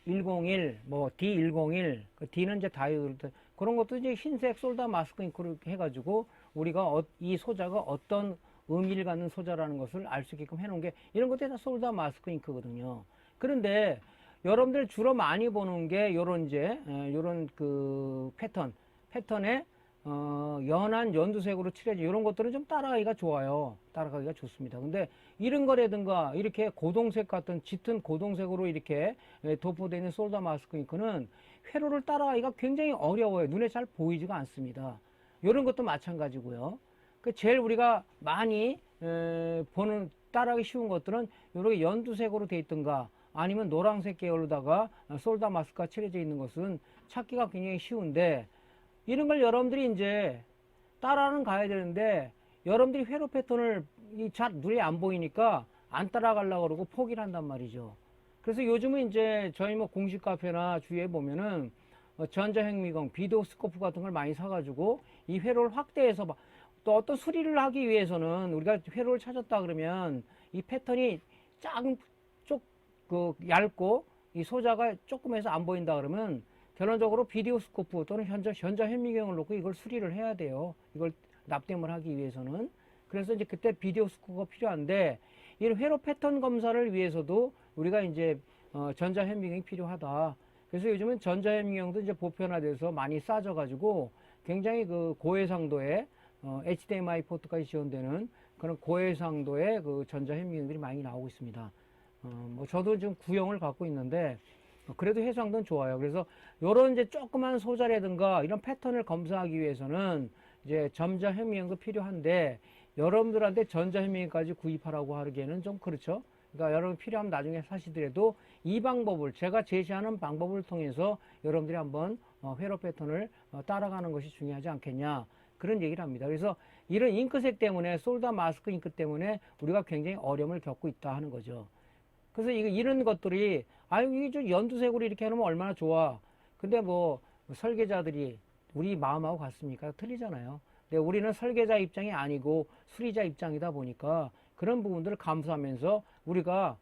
101, 뭐 D101, 그 D는 이제 다이오드 그런 것도 이제 흰색 솔다 마스크 잉크로 해가지고 우리가 이 소자가 어떤 의미를 갖는 소자라는 것을 알 수 있게끔 해놓은 게 이런 것들이 다 솔다 마스크 잉크거든요. 그런데 여러분들 주로 많이 보는 게 요런 이제 요런 그 패턴에 연한 연두색으로 칠해진 이런 것들은 좀 따라가기가 좋아요. 따라가기가 좋습니다. 근데 이런 거라든가 이렇게 고동색 같은 짙은 고동색으로 이렇게 도포되어 있는 솔더 마스크 잉크는 회로를 따라가기가 굉장히 어려워요. 눈에 잘 보이지가 않습니다. 이런 것도 마찬가지고요. 그 제일 우리가 많이 보는 따라하기 쉬운 것들은 이렇게 연두색으로 되어 있던가 아니면 노란색 계열로다가 솔더 마스크가 칠해져 있는 것은 찾기가 굉장히 쉬운데 이런 걸 여러분들이 이제 따라는 가야 되는데 여러분들이 회로 패턴을 잘 눈에 안 보이니까 안 따라가려고 그러고 포기를 한단 말이죠. 그래서 요즘은 이제 저희 뭐 공식 카페나 주위에 보면은 전자현미경, 비디오 스코프 같은 걸 많이 사가지고 이 회로를 확대해서 또 어떤 수리를 하기 위해서는 우리가 회로를 찾았다 그러면 이 패턴이 작은 얇고 이 소자가 조금 해서 안 보인다 그러면 결론적으로 비디오 스코프 또는 전자현미경을 놓고 이걸 수리를 해야 돼요. 이걸 납땜을 하기 위해서는. 그래서 이제 그때 비디오 스코프가 필요한데 이 회로 패턴 검사를 위해서도 우리가 이제 전자현미경이 필요하다. 그래서 요즘은 전자현미경도 이제 보편화돼서 많이 싸져가지고 굉장히 그 고해상도의 HDMI 포트까지 지원되는 그런 고해상도의 그 전자현미경들이 많이 나오고 있습니다. 뭐 저도 지금 구형을 갖고 있는데 그래도 해상도는 좋아요. 그래서 요런 이제 조그만 소자라든가 이런 패턴을 검사하기 위해서는 이제 전자현미경도 필요한데 여러분들한테 전자현미경까지 구입하라고 하기에는 좀 그렇죠. 그러니까 여러분 필요하면 나중에 사시더라도 이 방법을 제가 제시하는 방법을 통해서 여러분들이 한번 회로 패턴을 따라가는 것이 중요하지 않겠냐 그런 얘기를 합니다. 그래서 이런 잉크색 때문에 솔더 마스크 잉크 때문에 우리가 굉장히 어려움을 겪고 있다 하는 거죠. 그래서 이런 것들이 아유 이게 좀 연두색으로 이렇게 해놓으면 얼마나 좋아. 근데 뭐 설계자들이 우리 마음하고 같습니까? 틀리잖아요. 근데 우리는 설계자 입장이 아니고 수리자 입장이다 보니까 그런 부분들을 감수하면서 우리가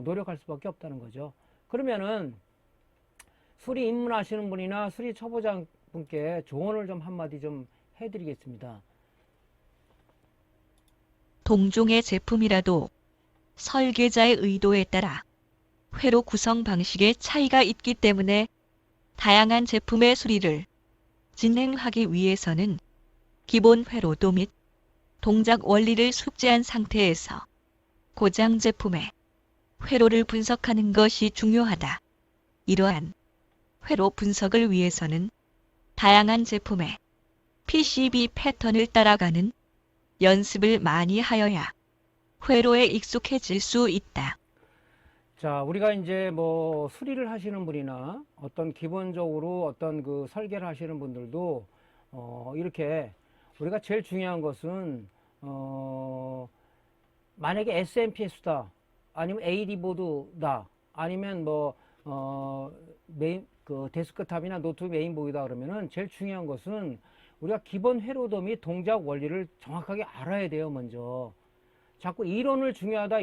노력할 수밖에 없다는 거죠. 그러면은 수리 입문하시는 분이나 수리 초보자 분께 조언을 좀 한마디 좀 해드리겠습니다. 동종의 제품이라도 설계자의 의도에 따라 회로 구성 방식의 차이가 있기 때문에 다양한 제품의 수리를 진행하기 위해서는 기본 회로도 및 동작 원리를 숙지한 상태에서 고장 제품의 회로를 분석하는 것이 중요하다. 이러한 회로 분석을 위해서는 다양한 제품의 PCB 패턴을 따라가는 연습을 많이 하여야 회로에 익숙해질 수 있다. 자, 우리가 이제 뭐 수리를 하시는 분이나 어떤 기본적으로 어떤 그 설계를 하시는 분들도 이렇게 우리가 제일 중요한 것은 만약에 SMPS다 아니면 AD 보드다 아니면 뭐 메인 그 데스크탑이나 노트북 메인보드다 그러면은 제일 중요한 것은 우리가 기본 회로도 및 동작 원리를 정확하게 알아야 돼요. 먼저 자꾸 이론이 중요하다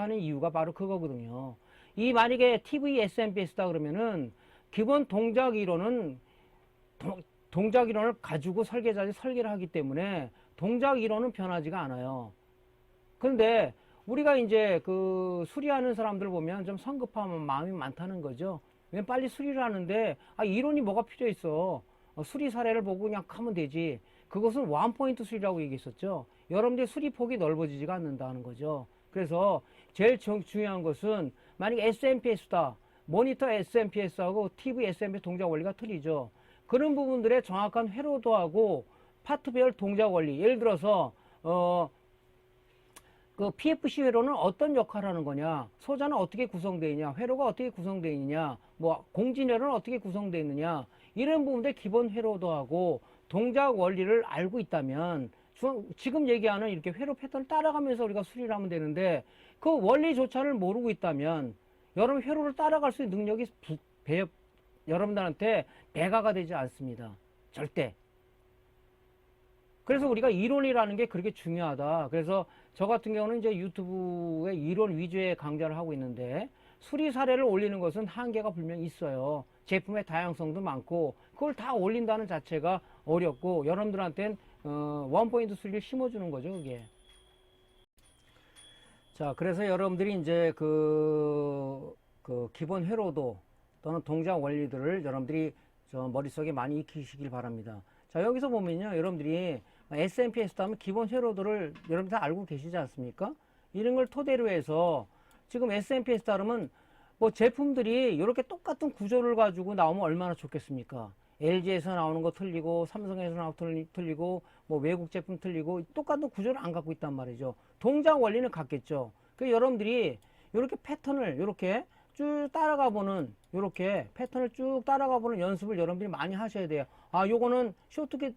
하는 이유가 바로 그거거든요. 이 만약에 TV SMPS다 그러면은 기본 동작 이론은 동작 이론을 가지고 설계자들이 설계를 하기 때문에 동작 이론은 변하지가 않아요. 그런데 우리가 이제 그 수리하는 사람들 보면 좀 성급한 마음이 많다는 거죠. 왜 빨리 수리를 하는데 이론이 뭐가 필요 있어. 수리 사례를 보고 그냥 하면 되지. 그것은 원포인트 수리라고 얘기했었죠. 여러분들의 수리폭이 넓어지지가 않는다는 거죠. 그래서 제일 중요한 것은 만약에 SMPS다. 모니터 SMPS하고 TV SMP 동작 원리가 틀리죠. 그런 부분들의 정확한 회로도하고 파트별 동작 원리. 예를 들어서 그 PFC 회로는 어떤 역할을 하는 거냐, 소자는 어떻게 구성되어 있냐, 회로가 어떻게 구성되어 있느냐, 뭐 공진회로는 어떻게 구성되어 있느냐, 이런 부분들 기본 회로도하고 동작 원리를 알고 있다면 지금 얘기하는 이렇게 회로 패턴을 따라가면서 우리가 수리를 하면 되는데 그 원리조차를 모르고 있다면 여러분 회로를 따라갈 수 있는 능력이 여러분들한테 배가가 되지 않습니다. 절대. 그래서 우리가 이론이라는 게 그렇게 중요하다. 그래서 저 같은 경우는 이제 유튜브에 이론 위주의 강좌를 하고 있는데 수리 사례를 올리는 것은 한계가 분명히 있어요. 제품의 다양성도 많고 그걸 다 올린다는 자체가 어렵고 여러분들한테는 원포인트 수리를 심어주는 거죠, 그게. 자, 그래서 여러분들이 이제 그 기본 회로도 또는 동작 원리들을 여러분들이 저 머릿속에 많이 익히시길 바랍니다. 자, 여기서 보면요, 여러분들이 S&P에서 하면 기본 회로도를 여러분 다 알고 계시지 않습니까? 이런 걸 토대로 해서 지금 S&P에서 따르면 뭐 제품들이 이렇게 똑같은 구조를 가지고 나오면 얼마나 좋겠습니까? LG에서 나오는 거 틀리고 삼성에서 나오는 거 틀리고 뭐 외국 제품 틀리고 똑같은 구조를 안 갖고 있단 말이죠. 동작 원리는 같겠죠. 그 여러분들이 이렇게 패턴을 이렇게 쭉 따라가 보는 이렇게 패턴을 쭉 따라가 보는 연습을 여러분들이 많이 하셔야 돼요. 아, 요거는 쇼트킷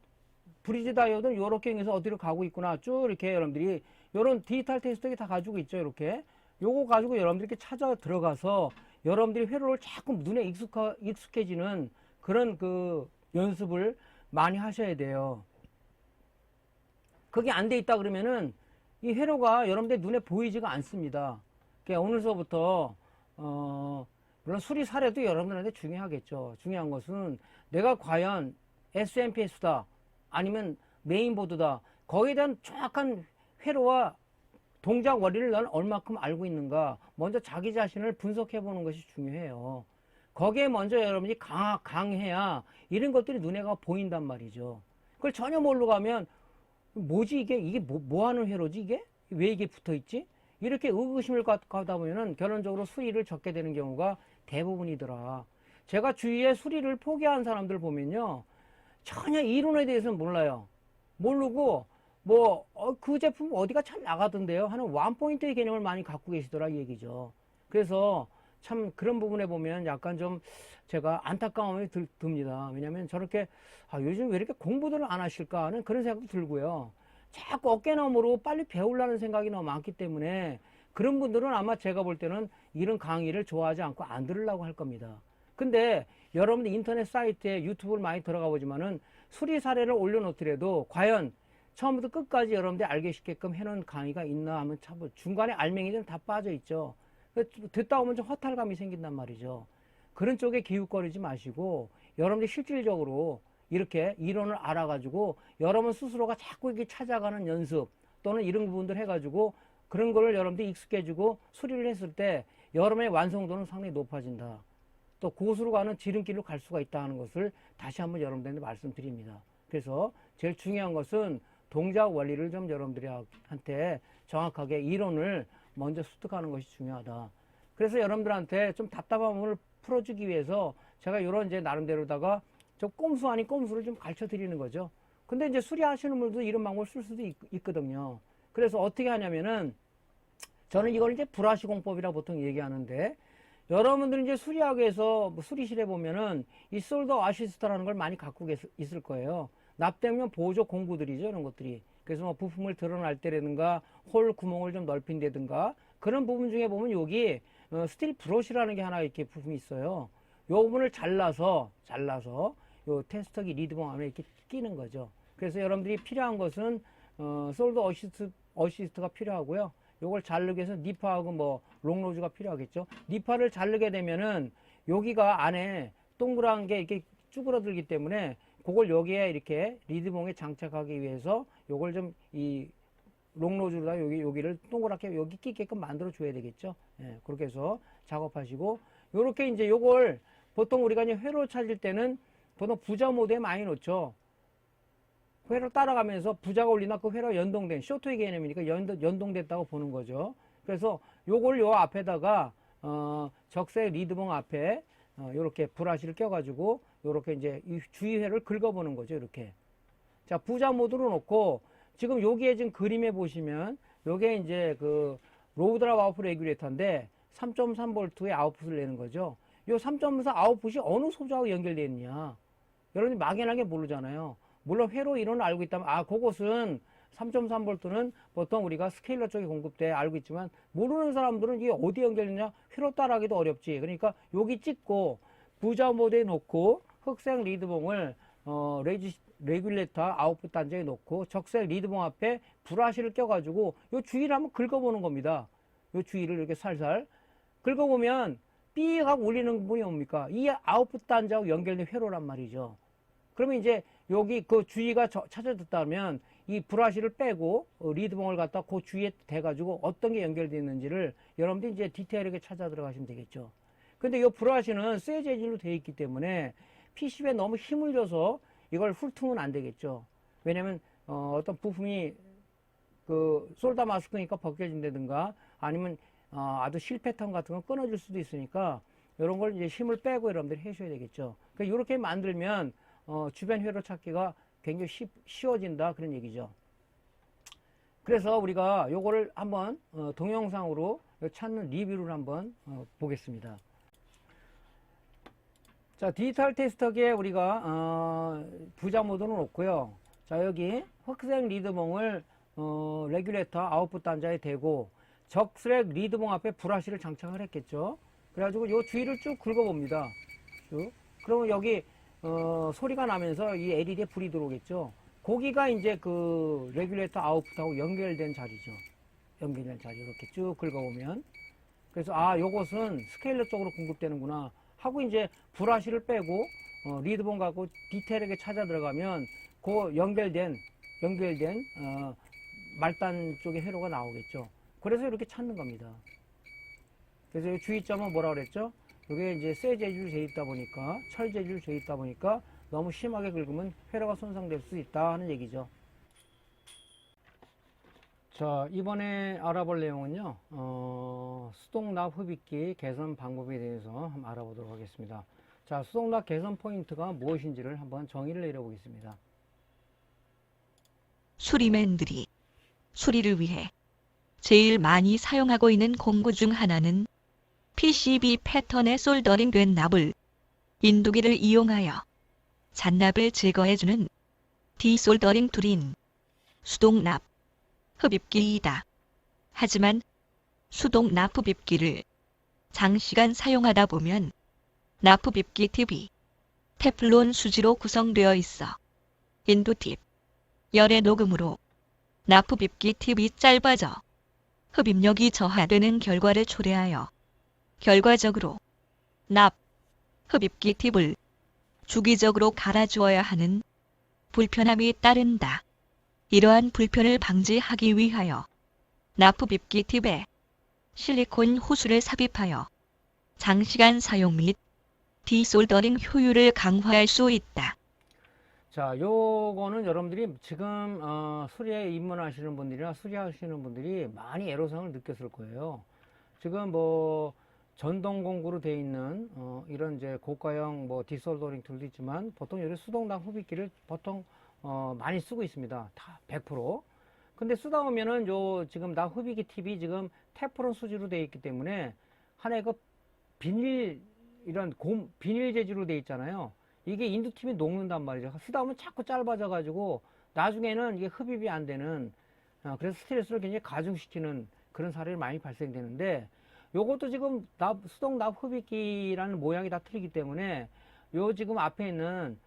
브리지 다이어드는 요렇게 해서 어디로 가고 있구나. 쭉 이렇게 여러분들이 요런 디지털 테스트기 다 가지고 있죠. 이렇게. 요거 가지고 여러분들이 이렇게 찾아 들어가서 여러분들이 회로를 자꾸 눈에 익숙해지는 그런 그 연습을 많이 하셔야 돼요. 그게 안 돼 있다 그러면은 이 회로가 여러분들 눈에 보이지가 않습니다. 그러니까 오늘서부터 물론 수리 사례도 여러분들한테 중요하겠죠. 중요한 것은 내가 과연 S&PS다 아니면 메인보드다 거기에 대한 정확한 회로와 동작 원리를 난 얼마큼 알고 있는가 먼저 자기 자신을 분석해 보는 것이 중요해요. 거기에 먼저 여러분이 강해야 이런 것들이 눈에 보인단 말이죠. 그걸 전혀 모르고 가면 뭐지 이게 뭐 하는 회로지 이게? 왜 이게 붙어 있지? 이렇게 의구심을 갖다 보면은 결론적으로 수리를 적게 되는 경우가 대부분이더라. 제가 주위에 수리를 포기한 사람들 보면요. 전혀 이론에 대해서는 몰라요. 모르고 그 제품 어디가 잘 나가던데요 하는 원포인트의 개념을 많이 갖고 계시더라 이 얘기죠. 그래서 참 그런 부분에 보면 약간 좀 제가 안타까움이 듭니다. 왜냐하면 저렇게 요즘 왜 이렇게 공부들을 안 하실까 하는 그런 생각도 들고요. 자꾸 어깨너머로 빨리 배우려는 생각이 너무 많기 때문에 그런 분들은 아마 제가 볼 때는 이런 강의를 좋아하지 않고 안 들으려고 할 겁니다. 근데 여러분들 인터넷 사이트에 유튜브를 많이 들어가 보지만은 수리 사례를 올려놓더라도 과연 처음부터 끝까지 여러분들이 알기 쉽게끔 해놓은 강의가 있나 하면 참 중간에 알맹이들은 다 빠져 있죠. 듣다 보면 좀 허탈감이 생긴단 말이죠. 그런 쪽에 기웃거리지 마시고 여러분들이 실질적으로 이렇게 이론을 알아가지고 여러분 스스로가 자꾸 이렇게 찾아가는 연습 또는 이런 부분들 해가지고 그런 거를 여러분들이 익숙해지고 수리를 했을 때 여러분의 완성도는 상당히 높아진다. 또 고수로 가는 지름길로 갈 수가 있다는 것을 다시 한번 여러분들한테 말씀드립니다. 그래서 제일 중요한 것은 동작 원리를 좀 여러분들한테 정확하게 이론을 먼저 습득하는 것이 중요하다. 그래서 여러분들한테 좀 답답함을 풀어주기 위해서 제가 이런 이제 나름대로다가 좀 꼼수 아닌 꼼수를 좀 가르쳐 드리는 거죠. 근데 이제 수리하시는 분들도 이런 방법을 쓸 수도 있거든요. 그래서 어떻게 하냐면은 저는 이걸 이제 브라시 공법이라 보통 얘기하는데 여러분들이 이제 수리학에서 수리실에 보면은 이 솔더 아시스트라는 걸 많이 갖고 있을 거예요. 납땜용 보조 공구들이죠, 이런 것들이. 그래서 뭐 부품을 드러날 때라든가 홀 구멍을 좀 넓힌다든가 그런 부분 중에 보면 여기 스틸 브러쉬라는 게 하나 이렇게 부품이 있어요. 요 부분을 잘라서 요 테스터기 리드봉 안에 이렇게 끼는 거죠. 그래서 여러분들이 필요한 것은 솔더 어시스트가 필요하고요. 요걸 자르기 위해서 니파하고 뭐 롱로즈가 필요하겠죠. 니파를 자르게 되면은 여기가 안에 동그란 게 이렇게 쭈그러들기 때문에 그걸 여기에 이렇게 리드봉에 장착하기 위해서 요걸 좀 이 롱로즈로다 여기를 동그랗게 여기 끼게끔 만들어 줘야 되겠죠. 예, 그렇게 해서 작업하시고 요렇게 이제 요걸 보통 우리가 이제 회로 찾을 때는 보통 부자 모드에 많이 놓죠. 회로 따라가면서 부자가 올리나 그 회로 연동된 쇼트의 개념이니까 연동됐다고 보는 거죠. 그래서 요걸 요 앞에다가 적색 리드봉 앞에 요렇게 브러쉬를 껴가지고 요렇게 이제 이 주위회를 긁어보는 거죠. 이렇게. 자, 부자 모드로 놓고 지금 여기에 지금 그림에 보시면 요게 이제 그 로우드랍 아웃풋 레귤레이터인데 3.3V의 아웃풋을 내는 거죠. 요 3.4 아웃풋이 어느 소자하고 연결되어 있냐. 여러분이 막연하게 모르잖아요. 물론 회로 이론을 알고 있다면 그것은 3.3V는 보통 우리가 스케일러 쪽에 공급돼 알고 있지만 모르는 사람들은 이게 어디 연결되냐 회로 따라하기도 어렵지. 그러니까 여기 찍고 부자 모드에 놓고 흑색 리드봉을 레귤레이터 아웃풋 단자에 놓고 적색 리드봉 앞에 브러쉬를 껴가지고 요 주위를 한번 긁어보는 겁니다. 요 주위를 이렇게 살살 긁어보면 삐 하고 울리는 부분이 뭡니까? 이 아웃풋 단자하고 연결된 회로란 말이죠. 그러면 이제 여기 그 주위가 찾아졌다면 이 브러쉬를 빼고 리드봉을 갖다 그 주위에 대가지고 어떤 게 연결되어 있는지를 여러분들이 이제 디테일하게 찾아 들어가시면 되겠죠. 근데 이 브러쉬는 쇠 재질로 되어 있기 때문에 PCB에 너무 힘을 줘서 이걸 훑으면 안 되겠죠. 왜냐면 어떤 부품이 그 솔다 마스크니까 벗겨진다든가 아니면 아주 실 패턴 같은 건 끊어질 수도 있으니까 이런 걸 이제 힘을 빼고 여러분들이 해줘야 되겠죠. 그러니까 이렇게 만들면 주변 회로 찾기가 굉장히 쉬워진다 그런 얘기죠. 그래서 우리가 요거를 한번 동영상으로 찾는 리뷰를 한번 보겠습니다. 자, 디지털 테스터기에 우리가 부자 모드는 없고요. 자, 여기 흑색 리드봉을 레귤레이터 아웃풋 단자에 대고 적색 리드봉 앞에 브러쉬를 장착을 했겠죠. 그래가지고 요 주위를 쭉 긁어봅니다. 쭉. 그러면 여기 소리가 나면서 이 LED에 불이 들어오겠죠. 거기가 이제 그 레귤레이터 아웃풋하고 연결된 자리죠. 연결된 자리 이렇게 쭉 긁어보면 그래서 요것은 스케일러 쪽으로 공급되는구나 하고 이제 브러쉬를 빼고 리드봉 갖고 디테일하게 찾아 들어가면 그 연결된 말단 쪽의 회로가 나오겠죠. 그래서 이렇게 찾는 겁니다. 그래서 주의점은 뭐라 그랬죠? 이게 이제 쇠 재질로 되어 있다 보니까 철 재질로 되어 있다 보니까 너무 심하게 긁으면 회로가 손상될 수 있다 하는 얘기죠. 자, 이번에 알아볼 내용은요, 수동납 흡입기 개선 방법에 대해서 한번 알아보도록 하겠습니다. 자, 수동납 개선 포인트가 무엇인지를 한번 정의를 내려보겠습니다. 수리맨들이 수리를 위해 제일 많이 사용하고 있는 공구 중 하나는 PCB 패턴에 솔더링된 납을 인두기를 이용하여 잔납을 제거해주는 디솔더링 툴인 수동납 흡입기이다. 하지만 수동납 흡입기를 장시간 사용하다 보면 납 흡입기 팁이 테플론 수지로 구성되어 있어 인두팁, 열의 녹음으로 납 흡입기 팁이 짧아져 흡입력이 저하되는 결과를 초래하여 결과적으로 납 흡입기 팁을 주기적으로 갈아주어야 하는 불편함이 따른다. 이러한 불편을 방지하기 위하여 납 흡입기 팁에 실리콘 호수를 삽입하여 장시간 사용 및 디솔더링 효율을 강화할 수 있다. 자, 요거는 여러분들이 지금 수리에 입문하시는 분들이나 수리하시는 분들이 많이 애로사항을 느꼈을 거예요. 지금 뭐 전동 공구로 되어 있는 이런 이제 고가형 뭐 디솔더링 툴도 있지만 보통 이런 수동납 흡입기를 보통 많이 쓰고 있습니다. 다 100%. 근데 쓰다 보면은 요 지금 납 흡입기 팁이 지금 테프론 수지로 되어 있기 때문에 하나의 그 비닐 이런 비닐 재질로 되어 있잖아요. 이게 인두팁이 녹는단 말이죠. 쓰다 보면 자꾸 짧아져 가지고 나중에는 이게 흡입이 안 되는 그래서 스트레스를 굉장히 가중시키는 그런 사례가 많이 발생되는데 요것도 지금 수동 납 흡입기라는 모양이 다 틀리기 때문에 요 지금 앞에 있는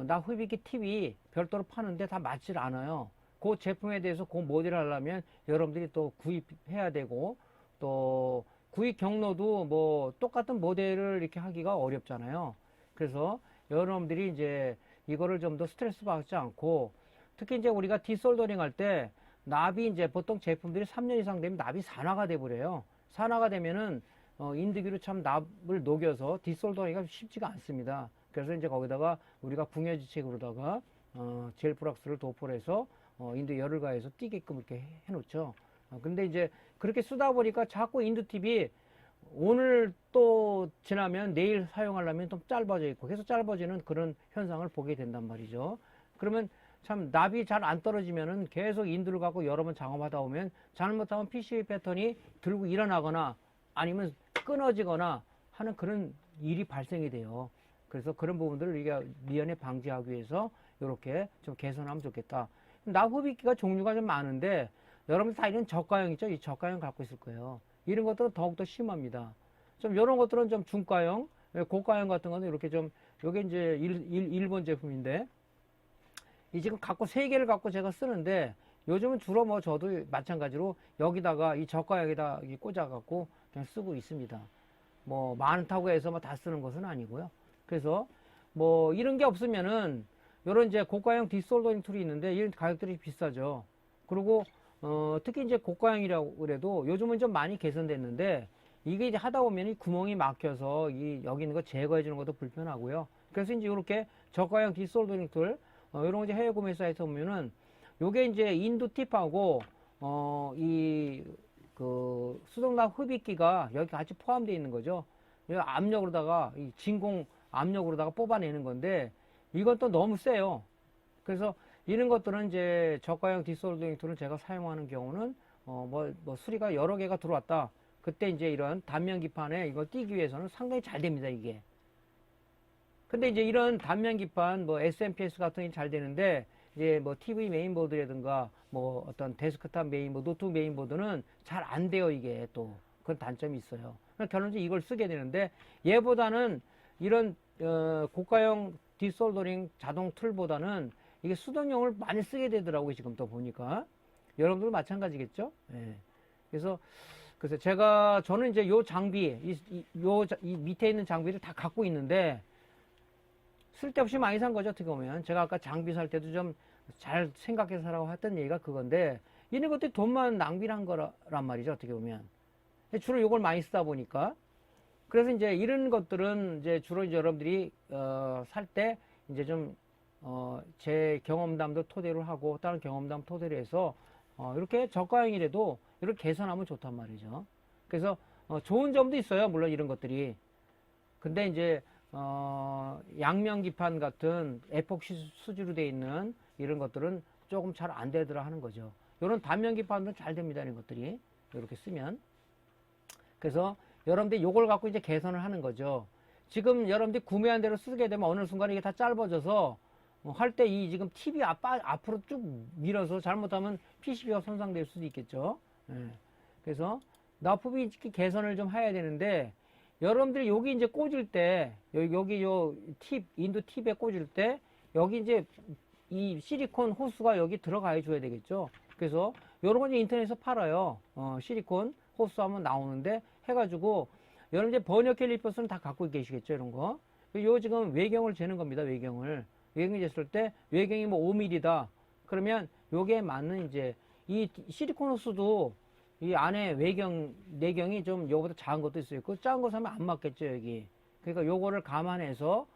납 흡입기 팁이 별도로 파는데 다 맞질 않아요. 그 제품에 대해서 그 모델을 하려면 여러분들이 또 구입해야 되고 또 구입 경로도 뭐 똑같은 모델을 이렇게 하기가 어렵잖아요. 그래서 여러분들이 이제 이거를 좀 더 스트레스 받지 않고 특히 이제 우리가 디솔더링 할 때 납이 이제 보통 제품들이 3년 이상 되면 납이 산화가 돼 버려요. 산화가 되면은 인두기로 참 납을 녹여서 디솔더링이 쉽지가 않습니다. 그래서 이제 거기다가 우리가 궁여지책으로다가 젤 프락스를 도포를 해서 인두 열을 가해서 띄게끔 이렇게 해놓죠. 근데 이제 그렇게 쓰다 보니까 자꾸 인두팁이 오늘 또 지나면 내일 사용하려면 좀 짧아져 있고 계속 짧아지는 그런 현상을 보게 된단 말이죠. 그러면 참 납이 잘 안 떨어지면은 계속 인두를 갖고 여러 번 작업하다 보면 잘못하면 PCB 패턴이 들고 일어나거나 아니면 끊어지거나 하는 그런 일이 발생이 돼요. 그래서 그런 부분들을 우리가 미연에 방지하기 위해서 이렇게 좀 개선하면 좋겠다. 납 흡입기가 종류가 좀 많은데 여러분들 다 이런 저가형 있죠? 이 저가형 갖고 있을 거예요. 이런 것들은 더욱더 심합니다. 좀 이런 것들은 좀 중가형, 고가형 같은 거는 이렇게 좀, 요게 이제 일본 제품인데, 이 지금 갖고 3개를 갖고 제가 쓰는데 요즘은 주로 뭐 저도 마찬가지로 여기다가 이 저가형에다 꽂아 갖고 그냥 쓰고 있습니다. 뭐 많다고 해서 뭐 다 쓰는 것은 아니고요. 그래서 뭐 이런 게 없으면은 요런 이제 고가형 디솔더링 툴이 있는데 이런 가격들이 비싸죠. 그리고 특히 이제 고가형이라고 그래도 요즘은 좀 많이 개선됐는데 이게 이제 하다 보면 이 구멍이 막혀서 이 여기 있는 거 제거해 주는 것도 불편하고요. 그래서 이제 이렇게 저가형 디솔더링 툴 이런 거 이제 해외 구매 사이트 보면은 요게 이제 인도 팁하고 이 그 수동납 흡입기가 여기 같이 포함되어 있는 거죠. 이 압력으로다가 이 진공 압력으로다가 뽑아내는 건데 이건 또 너무 세요. 그래서 이런 것들은 이제 저가형 디솔더링 툴을 제가 사용하는 경우는 뭐 수리가 여러 개가 들어왔다. 그때 이제 이런 단면 기판에 이걸 띄기 위해서는 상당히 잘 됩니다, 이게. 근데 이제 이런 단면 기판 뭐 SMPS 같은 게 잘 되는데 이제 뭐 TV 메인보드라든가 뭐 어떤 데스크탑 메인보드, 노트북 메인보드는 잘 안 돼요, 이게 또. 그런 단점이 있어요. 결론적으로 이걸 쓰게 되는데 얘보다는 이런 고가형 디솔더링 자동 툴보다는 이게 수동용을 많이 쓰게 되더라고요, 지금 또 보니까. 여러분들 마찬가지겠죠? 예. 그래서 저는 이제 요 장비, 이 밑에 있는 장비를 다 갖고 있는데 쓸데없이 많이 산 거죠, 어떻게 보면. 제가 아까 장비 살 때도 좀 잘 생각해서 사라고 했던 얘기가 그건데, 이런 것들이 돈만 낭비한 거란 말이죠, 어떻게 보면. 주로 이걸 많이 쓰다 보니까. 그래서 이제 이런 것들은 이제 주로 이제 여러분들이, 살 때 이제 좀, 제 경험담도 토대로 하고, 다른 경험담 토대로 해서, 이렇게 저가형이라도 이렇게 개선하면 좋단 말이죠. 그래서, 좋은 점도 있어요, 물론 이런 것들이. 근데 이제, 양면기판 같은 에폭시 수지로 되어 있는 이런 것들은 조금 잘 안 되더라 하는 거죠. 이런 단면기판은 잘 됩니다, 이런 것들이. 이렇게 쓰면. 그래서 여러분들이 이걸 갖고 이제 개선을 하는 거죠. 지금 여러분들이 구매한 대로 쓰게 되면 어느 순간에 이게 다 짧아져서 할 때 이 지금 TV 앞으로 쭉 밀어서 잘못하면 PCB가 손상될 수도 있겠죠. 예. 그래서 납품이 개선을 좀 해야 되는데 여러분들이 여기 이제 꽂을 때, 여기 요 팁, 인도 팁에 꽂을 때, 여기 이제 이 실리콘 호스가 여기 들어가 줘야 되겠죠. 그래서 요런 건 이제 인터넷에서 팔아요. 실리콘 호스 하면 나오는데 해가지고, 여러분 이제 버니어 캘리퍼스는 다 갖고 계시겠죠, 이런 거. 요 지금 외경을 재는 겁니다, 외경을. 외경을 쟀을 때, 외경이 뭐 5mm다. 그러면 요게 맞는 이제, 이 실리콘 호스도 이 안에 내경이 좀 요거보다 작은 것도 있어요. 그 작은 거 사면 안 맞겠죠, 여기. 그러니까 요거를 감안해서,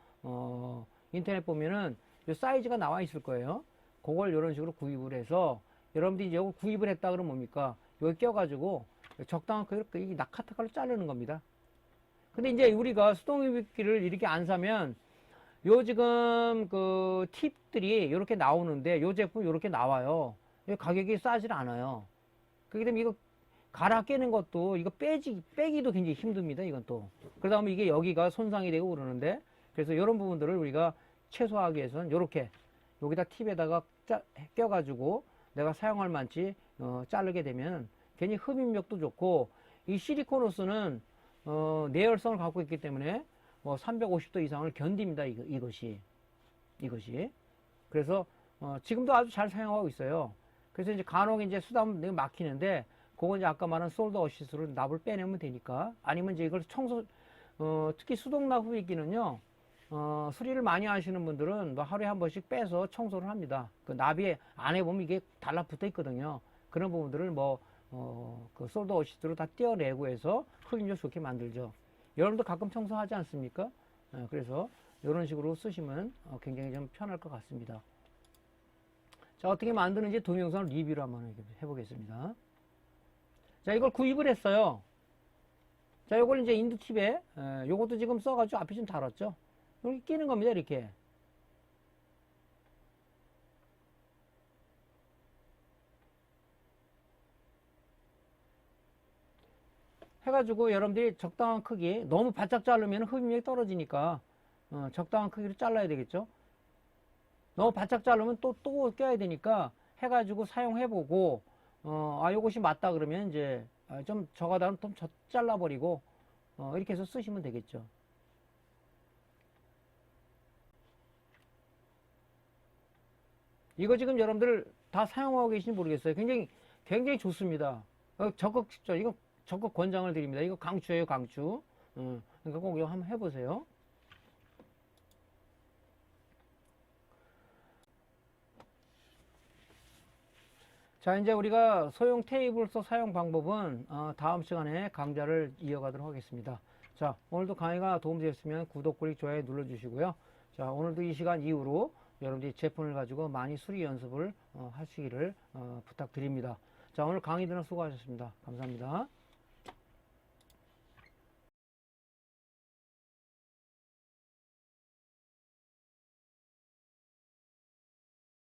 인터넷 보면은 요 사이즈가 나와 있을 거예요. 그걸 이런 식으로 구입을 해서, 여러분들이 이제 요거 구입을 했다 그러면 뭡니까? 여기 껴가지고, 적당한 크기로 이 낙하타카로 자르는 겁니다. 근데 이제 우리가 수동흡입기를 이렇게 안 사면, 요 지금 그 팁들이 이렇게 나오는데, 요 제품 이렇게 나와요. 가격이 싸질 않아요. 그렇기 때문에 이거 갈아 깨는 것도 이거 빼기도 굉장히 힘듭니다. 이건 또. 그러다 보면 이게 여기가 손상이 되고 그러는데 그래서 이런 부분들을 우리가 최소화하기 위해서는 이렇게 여기다 팁에다가 껴가지고 내가 사용할 만치 자르게 되면 괜히 흡입력도 좋고 이 실리콘 호스는 내열성을 갖고 있기 때문에 뭐 350도 이상을 견딥니다. 이것이. 그래서 지금도 아주 잘 사용하고 있어요. 그래서 이제 간혹 이제 수담 막히는데 그건 이제 아까 말한 솔더 어시스로 납을 빼내면 되니까 아니면 이제 이걸 특히 수동납 흡입기는요 수리를 많이 하시는 분들은 뭐 하루에 한 번씩 빼서 청소를 합니다. 그 납이 안에 보면 이게 달라붙어 있거든요. 그런 부분들을 그 솔더 어시스로 다 떼어내고 해서 흡입력 좋게 만들죠. 여러분도 가끔 청소하지 않습니까? 그래서 이런 식으로 쓰시면 굉장히 좀 편할 것 같습니다. 자, 어떻게 만드는지 동영상을 리뷰를 한번 해보겠습니다. 자, 이걸 구입을 했어요. 자, 요걸 이제 인두팁에, 요것도 지금 써가지고 앞이 좀 달았죠? 여기 끼는 겁니다, 이렇게. 해가지고 여러분들이 적당한 크기, 너무 바짝 자르면 흡입력이 떨어지니까, 적당한 크기로 잘라야 되겠죠? 너무 바짝 자르면 또 껴야 되니까 해가지고 사용해보고, 요것이 맞다 그러면 이제 좀 저가다는 좀 잘라버리고, 이렇게 해서 쓰시면 되겠죠. 이거 지금 여러분들 다 사용하고 계신지 모르겠어요. 굉장히 좋습니다. 적극 이거 적극 권장을 드립니다. 이거 강추예요, 강추. 그러니까 꼭 이거 한번 해보세요. 자, 이제 우리가 소형 테이블소 사용 방법은 다음 시간에 강좌를 이어가도록 하겠습니다. 자, 오늘도 강의가 도움되셨으면 구독, 구독, 좋아요 눌러주시고요. 자, 오늘도 이 시간 이후로 여러분들이 제품을 가지고 많이 수리 연습을 하시기를 부탁드립니다. 자, 오늘 강의 들어 수고하셨습니다. 감사합니다.